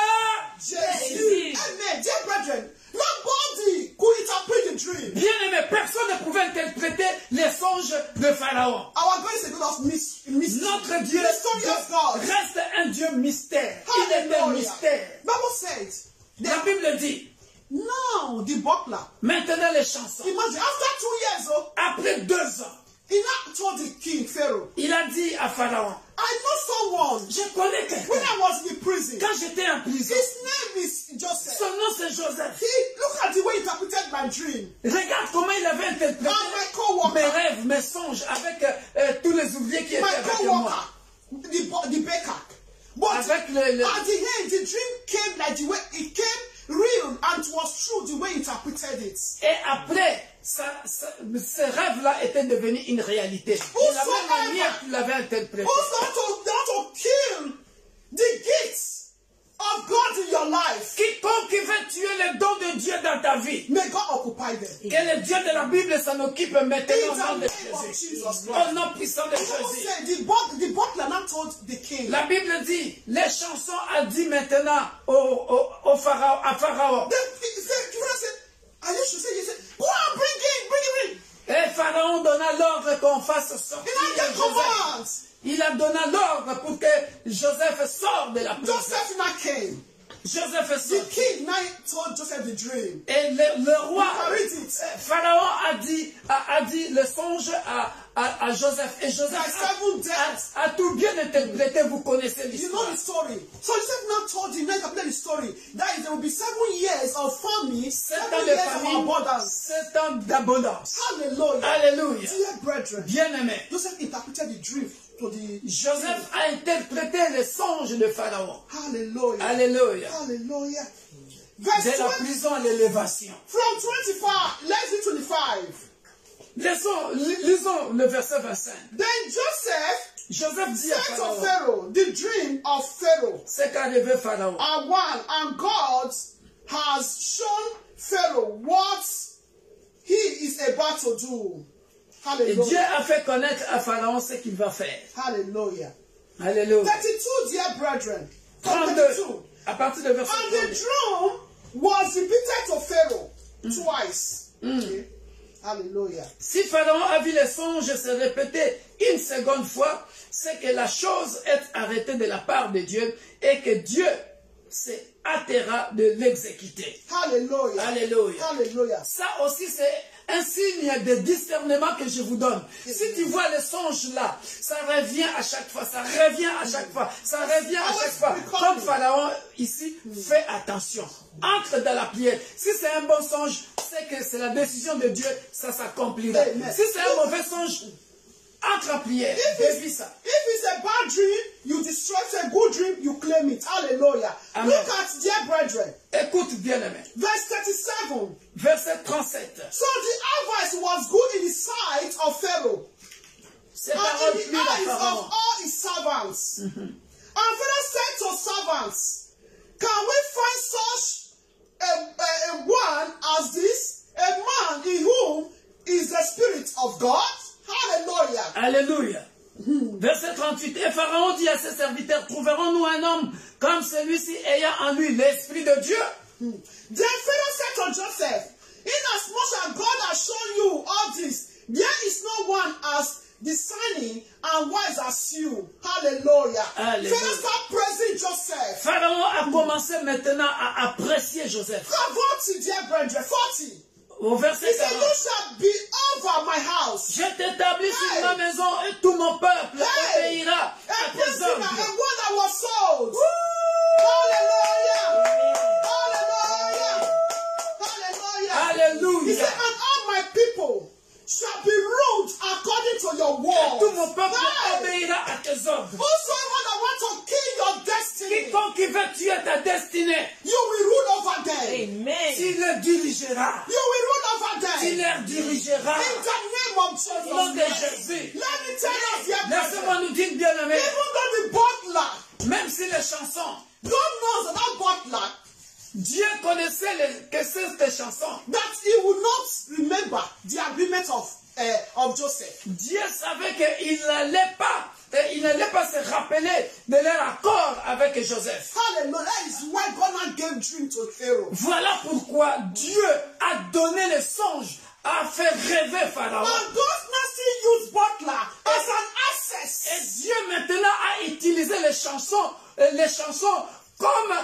Jesus. Amen. Dear brethren, nobody could interpret the dream. bien-aimé, personne ne pouvait interpréter les songes de Pharaon. Our God is a God of mystery. Notre Dieu The story of God. reste un Dieu mystère. Il est un Hallelujah. mystère. Bible says, La Bible dit, now the butler, maintenant les chansons. imagine, after 2 years, Après 2 ans, he now told the king, Pharaoh, il a dit à Pharaon, I know someone, je connais when quelqu'un. I was in prison, Quand j'étais en prison, his name is Joseph. son nom c'est Joseph. Look at the way he interpreted my dream. Regarde comment il avait interprété And my co-worker, mes rêves, mes songes avec tous les ouvriers qui étaient my avec moi. co-worker, the baker. But Avec le... at the end, the dream came like the way it came real and it was true the way he interpreted it. Et après, ce rêve-là était devenu une réalité. De la même manière qu'il l'avait interprété. Who's going to kill the gifts of God in your life? Quiconque veut tuer les dons de Dieu dans ta vie, May God occupy them. que le Dieu de la Bible s'en occupe maintenant au nom In de the name of Jésus. Jesus Au Christ. nom puissant de The Bible Jésus. said the butler now told the king. La Bible dit, les chansons a dit maintenant au Pharaon, à Pharaon. He said, are you sure? He said, go and bring him. Et Pharaon donna l'ordre qu'on fasse sortir He now gave Joseph. commands. Il a donné l'ordre pour que Joseph sorte de la prison. Joseph now came. Joseph est The sorti. king now told Joseph the dream. Et le roi, You can read it. Pharaon a dit le songe à Joseph. Et Joseph a tout bien interprété. Vous connaissez You l'histoire. know the story. So Joseph now told him, now you can play the story, that there will be 7 years of famine, 7 7 ans de years of famine, abundance. 7 ans d'abondance. Hallelujah. Alléluia. Dear brethren, Bien-aimé, Joseph interpreted the dream to the Joseph a interprété le songe de Pharaon. Hallelujah. Alléluia. Hallelujah. Verse De la 20, prison à l'élévation. from 25, let's read 25. Lisons le verset 25. Then Joseph dit à said to Pharaon, Pharaoh, the dream of Pharaoh c'est qu'arrivé Pharaon. are one, and God has shown Pharaoh what he is about to do. Et Dieu Hallelujah. a fait connaître à Pharaon ce qu'il va faire. Hallelujah. Alléluia. 32, dear brethren. 32. 32. À partir de verset And the 32. dream was repeated to Pharaoh twice. Okay. Hallelujah. Si Pharaon a vu les songes se répéter une seconde fois, c'est que la chose est arrêtée de la part de Dieu et que Dieu se hâtera de l'exécuter. Hallelujah. Alléluia. Hallelujah. Ça aussi, c'est un signe de discernement que je vous donne. Si tu vois les songes là, ça revient à chaque fois, ça revient à chaque fois, ça revient à chaque fois. Comme Pharaon ici, fais attention. Entre dans la prière. Si c'est un bon songe, c'est que c'est la décision de Dieu, ça s'accomplira. Si c'est un mauvais songe, entre en prière. Dévie ça. If it's a bad dream, you destroy it. A good dream, you claim it. Hallelujah. Amen. Look at, dear brethren, Écoute bien aimé. verse 37. Verset 37. So the advice was good in the sight of Pharaoh C'est and parole in the plus eyes de Pharaon. of all his servants. And Pharaoh said to servants, can we find such a one as this, a man in whom is the Spirit of God? Hallelujah. Alléluia. Verset 38. Et Pharaon dit à ses serviteurs, trouverons-nous un homme comme celui-ci ayant en lui l'Esprit de Dieu? Then Pharaoh said to Joseph, inasmuch as God has shown you all this, there is no one as discerning and wise as you. Hallelujah. Hallelujah. Pharaoh started praising Joseph. Pharaon a commencé maintenant à apprécier Joseph. 40, dear brethren, 40. Au verset He said, 40. you shall be over my house. Je t'établis sur ma maison et tout mon peuple obéira A à tes prisoner, ordres. and one that was sold. Woo! Hallelujah. Hallelujah. Hallelujah. He Alléluia. said, and all my people shall be ruled according to your word. Tout mon peuple Hey. obéira à tes ordres. Whosoever that want to kill your destiny, Quiconque qui veut tuer ta destinée, you will rule over them. Amen. tu le dirigeras. You will rule over Tu them. les dirigeras. In the name of Au nom de Jesus. Jésus. Let me tell you, dear Laissez-moi brethren, nous dire, bien aimé, even though the butler, même si les chansons, God knows that that butler, Dieu connaissait que ces chansons. that he will not remember the agreement of Joseph. Dieu savait qu'il n'allait pas se rappeler de leur accord avec Joseph. Hallelujah. That is why God now gave dream to Pharaoh. Voilà pourquoi Dieu a donné les songes, a fait rêver Pharaon. And God now still use butler as an Et access. Dieu maintenant a utilisé les chansons comme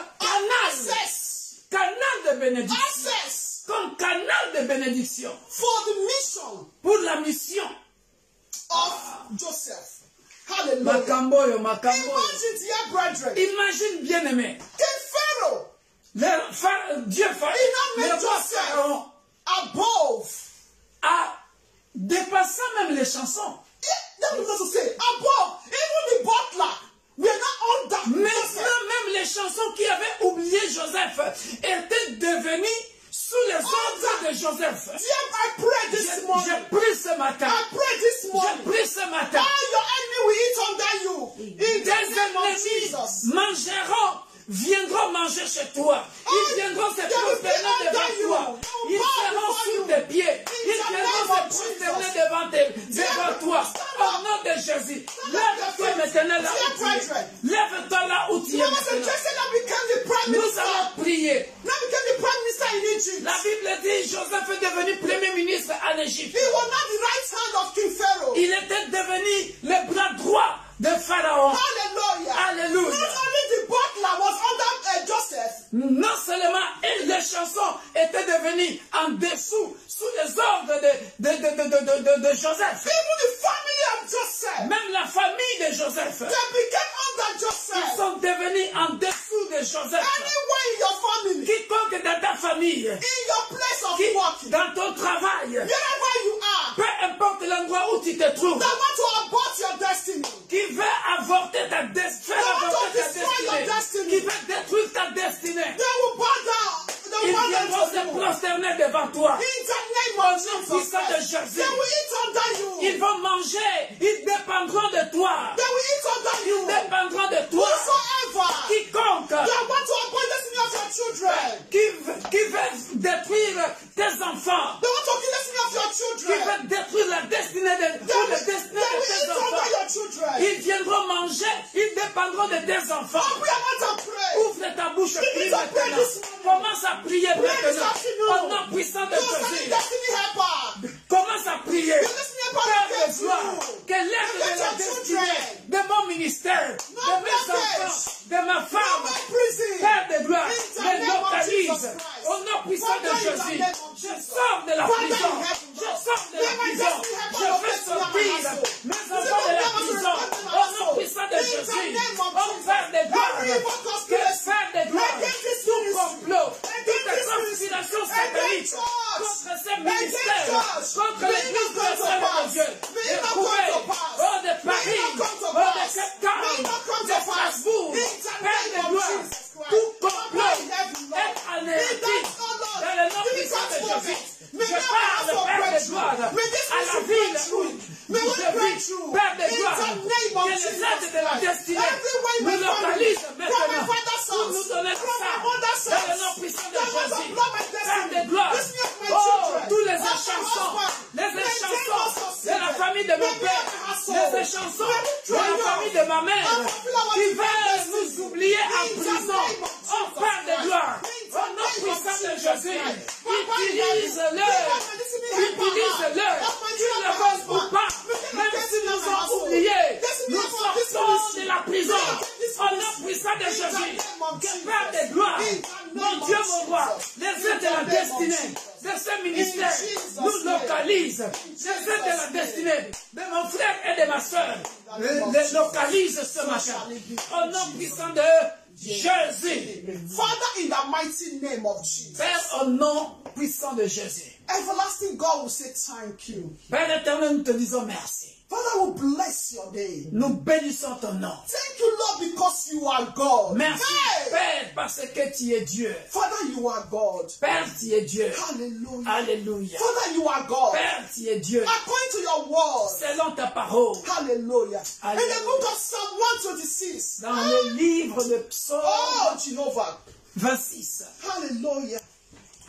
canal de bénédiction. Access Comme canal de bénédiction for the mission pour la mission. of Joseph. Hallelujah. Makamboyo. Imagine, dear brethren, Imagine bien aimé. King Pharaoh, Dieu Il a mis le roi Joseph Pharaon above. a dépassé même les chansons. That was to say, above, even the butler, we are not under Joseph. Maintenant, même les chansons qui avaient oublié Joseph étaient devenues sous les ordres de Joseph. Dear, I pray this morning. J'ai pris ce matin. I pray this J'ai morning. pris ce matin. All your enemy will eat under you. In the Des name of ennemis Jesus. mangeront, viendront manger chez toi. Ils viendront se prosterner devant toi. Ils seront sous tes pieds. Ils viendront se prosterner devant toi. Au nom de Jésus. Lève-toi maintenant là où tu es. Lève-toi là où tu es There was a maintenant. Joseph that became the prime Nous minister. allons prier. Now became the prime minister in Egypt. La Bible dit Joseph est devenu premier ministre en Égypte. He was not the right hand of King Pharaoh. Il était devenu le bras droit de Pharaon. Hallelujah. Alléluia. Not only the butler was under Joseph. Non seulement les chansons étaient devenues en dessous, sous les ordres de Joseph. Even the family of Joseph. Même la famille de Joseph. They became under Ils Joseph. sont devenus en dessous de Joseph. Anywhere in your family. Quiconque dans ta famille, In your place of work. dans ton travail, Wherever you are. peu importe l'endroit où tu te trouves, That want to abort your destiny. qui veut avorter ta destinée, qui veut détruire ta destinée, They will bow down. They ils will bow viendront down se to you. prosterner devant toi. In the name of nom Jesus puissant de Christ. Jésus. They will eat under you. Ils vont manger, ils dépendront de toi. They will eat under you. Ils dépendront de toi. Whosoever Quiconque that want to appoint destiny of your children. qui veut détruire tes enfants, They want to kill destiny of your qui children. veut détruire la destinée de, They ou la will destinée de eat tes under enfants. your children. Ils viendront manger, ils dépendront de tes enfants. Open your mouth and pray. Ouvre ta bouche, prie Begin to pray maintenant. this morning. Commence à prier Pray this maintenant. afternoon. Au nom puissant de You send Jésus. destiny helper. Commence à prier. Your destiny helper Père will de get gloire, you. que l'aide de la destinée de mon ministère, de mes enfants, de ma femme, Père de gloire, me localise au nom puissant de Jésus. Je sors de la prison. Je sors de la prison. Je fais sortir mes enfants de la prison au nom puissant de Jésus. Oh Père de gloire, que Père de gloire, tout complot, toute conspiration satanique contre ces ministères, contre l'église de la Sœur de Dieu, de Roubaix, oh de Paris, oh de Cape Town, de Strasbourg, Père de gloire, tout complot est anéanti dans le nom puissant de Jésus. Je parle, Père de gloire, à la ville où je vis, Père de gloire, que les aides de la destinée nous localisent maintenant pour nous donner ça dans le nom puissant de Jésus. Père de gloire, oh, tous les chansons de la famille de mon père, les chansons de la famille de ma mère, qui veulent nous oublier en prison. Oh Père de gloire, au nom puissant de Jésus, utilise-le, tu ne penses pas, même s'ils nous ont oubliés, nous sortons de la prison. Au nom puissant de Jésus, que Père de gloire, mon Dieu, mon roi, les aides de la destinée de ce ministère nous localise. Les aides de la destinée de mon frère et de ma soeur les localise ce matin. Au nom puissant de Jésus. Father, in the mighty name of Jesus. Père, au nom puissant de Jésus. Everlasting God will say thank you. Père éternel, nous te disons merci. Father, we bless your name. Nous bénissons ton nom. Thank you, Lord, because you are God. Merci, Hey! Père, parce que tu es Dieu. Father, you are God. Père, tu es Dieu. Hallelujah. Alléluia. Father, you are God. Père, tu es Dieu. According to your word. Selon ta parole. Hallelujah. In the Hallelujah. book of Psalm 126. Dans le livre de Psaume Oh, Jehovah. 26. Hallelujah.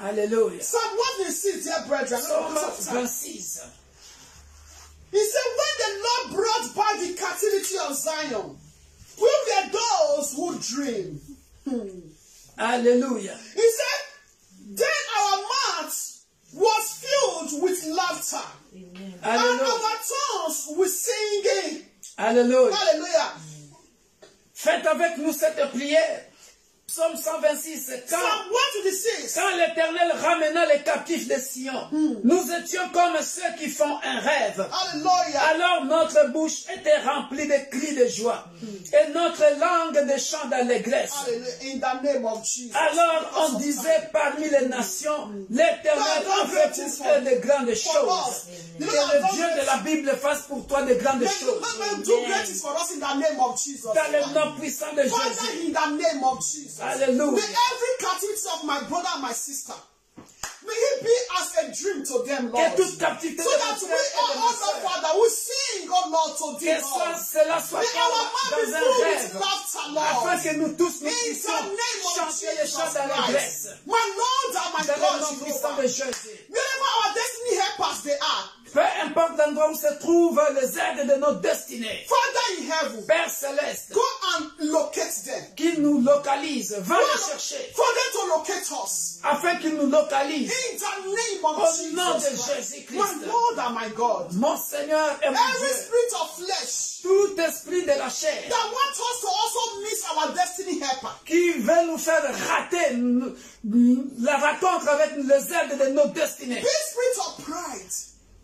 Alléluia. Psalm 126, dear brethren. Psaume 26. He said, when the Lord brought back the captivity of Zion, who were those who dream? Alléluia. He said, then our mouth was filled with laughter, and Alléluia. our tongues with singing. Alléluia. Hallelujah. Faites avec nous cette prière. Psaume 126. Psalm 126. Quand l'Éternel ramena les captifs de Sion, nous étions comme ceux qui font un rêve. Hallelujah. Alors notre bouche était remplie de cris de joie et notre langue de chants d'allégresse. Hallelujah. In the name of Jesus. Alors on disait parmi les nations, l'Éternel a fait pour eux de grandes choses. Que le Dieu de la Bible fasse pour toi de grandes May choses. you do great things for us in the name of Jesus. Dans le nom puissant de Father, Jésus. in the name of Jesus. Hallelujah. May every captivity of my brother and my sister, may it be as a dream to them, Lord. Que toute captivité So de that mon we frère et are de ma also, sœur, Father, we sing, oh Lord, to thee, que Lord. cela soit May our mouth be dans un filled with rêve, laughter, afin Lord. que nous tous nous In the puissions name of chanter les Jesus chants d'allégresse. Christ. My Lord and my Dans le God, nom puissant Jehovah. de Jésus. Wherever our destiny helpers they are, Peu importe l'endroit où se trouvent les aides de notre destinée. Father in heaven, Père céleste, go and locate them. qui nous localise, va les chercher, For them to locate us. afin qu'il nous localise. In the name of Au nom de Jesus Christ. Jésus-Christ. My Lord and my God. Mon Seigneur et mon Every Dieu, spirit of flesh tout esprit de la chair that wants us to also miss our destiny helper. qui veut nous faire rater la rencontre avec les aides de nos destinées. This spirit of pride,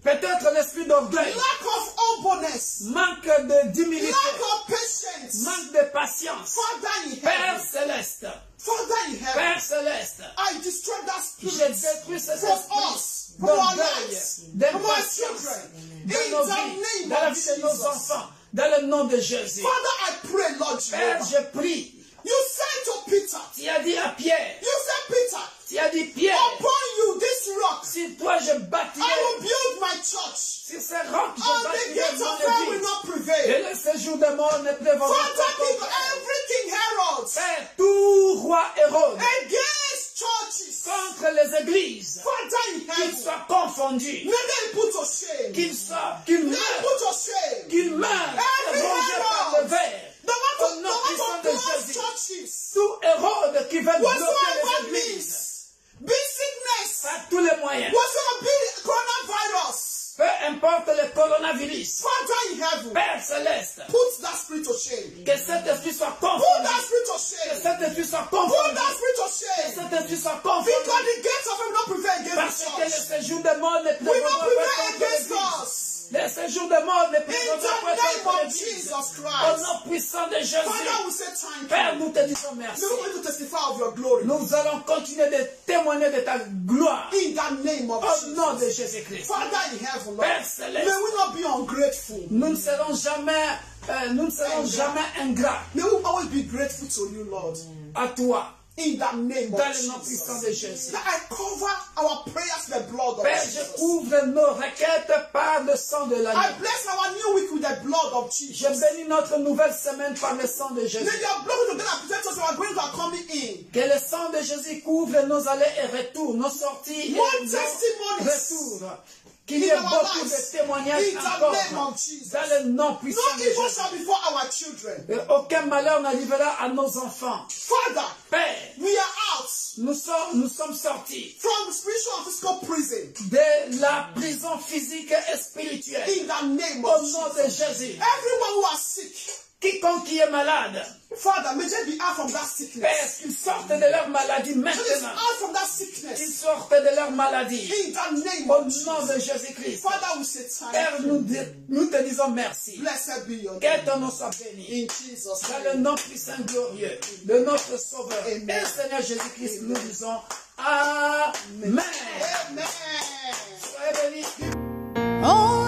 Peut-être l'esprit d'orgueil, lack of humbleness, manque d'humilité, lack of patience. manque de patience. Father in Père heaven, céleste, Father in heaven, Père céleste, I destroy that je spirit détruis cet from esprit us, from our d'orgueil, lives, from our d'impatience, children. de In nos the vies, name dans la of vie de nos Jesus. enfants, dans le nom de Jésus. Father, I pray, Lord Père, Jehovah. je prie. You said to Peter, Tu as dit à Pierre, you said, Peter, tu as dit Pierre, upon you this rock, sur toi je I bâtirai, will build my church. sur ces rocs je And the bâtirai gates mon of hell will église. not Et prevail. le séjour des morts ne prévaudra Father, pas King, contre every King Herod Père, tout roi Hérode against churches. contre les églises, Father in qu'ils heaven, soient confondus, may they put to shame. qu'ils May they meurent, put to shame. qu'ils meurent, Every rongés par le Herod ver. that Au nom want puissant to de close Jésus. churches. Tout Hérode qui veut bloquer Whatsoever les églises, means, be sickness, par tous les moyens, whatsoever be coronavirus. peu importe le coronavirus, Father in heaven, Père céleste, put that spirit to shame. que cet esprit soit Put confondu, that spirit to que shame. cet esprit soit Put confondu, that spirit to que shame. cet esprit soit Because confondu, the gates of heaven will not prevail against parce the que le church. séjour des morts ne Will not prévaudra pas prevail contre against l'église. us. Le séjour des morts ne In prévaudra the pas name contre of l'église. Jesus Au Christ. nom puissant de Father, Jésus, we say thank Père, you. nous te disons merci. May we begin to testify of your glory. Nous allons continuer de témoigner de ta gloire. In the name of Au nom de Jesus. Jésus-Christ. Father in heaven, Lord, Père céleste, may we not be ungrateful. nous ne serons jamais ingrats May we always be grateful to you, Lord. à toi. In the name of Dans le nom puissant de Jesus. Jésus. That I cover our prayers with the blood of Père, Jesus. je couvre nos requêtes par le sang de I l'agneau. bless our new week with the blood of Je Jesus. bénis notre nouvelle semaine par le sang de Jésus. May your blood together protect us our going and coming in. Que le sang de Jésus couvre nos allées et retours, nos sorties et More nos testimonies. retours. Qu'il y ait In our beaucoup lives. de témoignages In the encore name of Jesus. dans le nom puissant No de evil Jésus. shall befall our children. Et aucun malheur n'arrivera à nos enfants. Father, Père, we are out nous sommes sortis from spiritual and physical prison. de la prison physique et spirituelle. In the name Au of nom Jesus. de Jésus. Everyone who are sick, Quiconque qui est malade, Father, may they be out from that Père, sickness. qu'ils sortent de leur maladie May they maintenant. out from that Qu'ils sickness. sortent de leur maladie. In the name Au of nom Jesus. de Jésus-Christ. Father, we say thank Père, you. nous te disons merci. Blessed be your Que name. ton nom soit béni. In Jesus' Dans le name. nom puissant glorieux de notre Sauveur Amen. et Seigneur Jésus-Christ, nous disons Amen. Amen. Soyez bénis. Oh,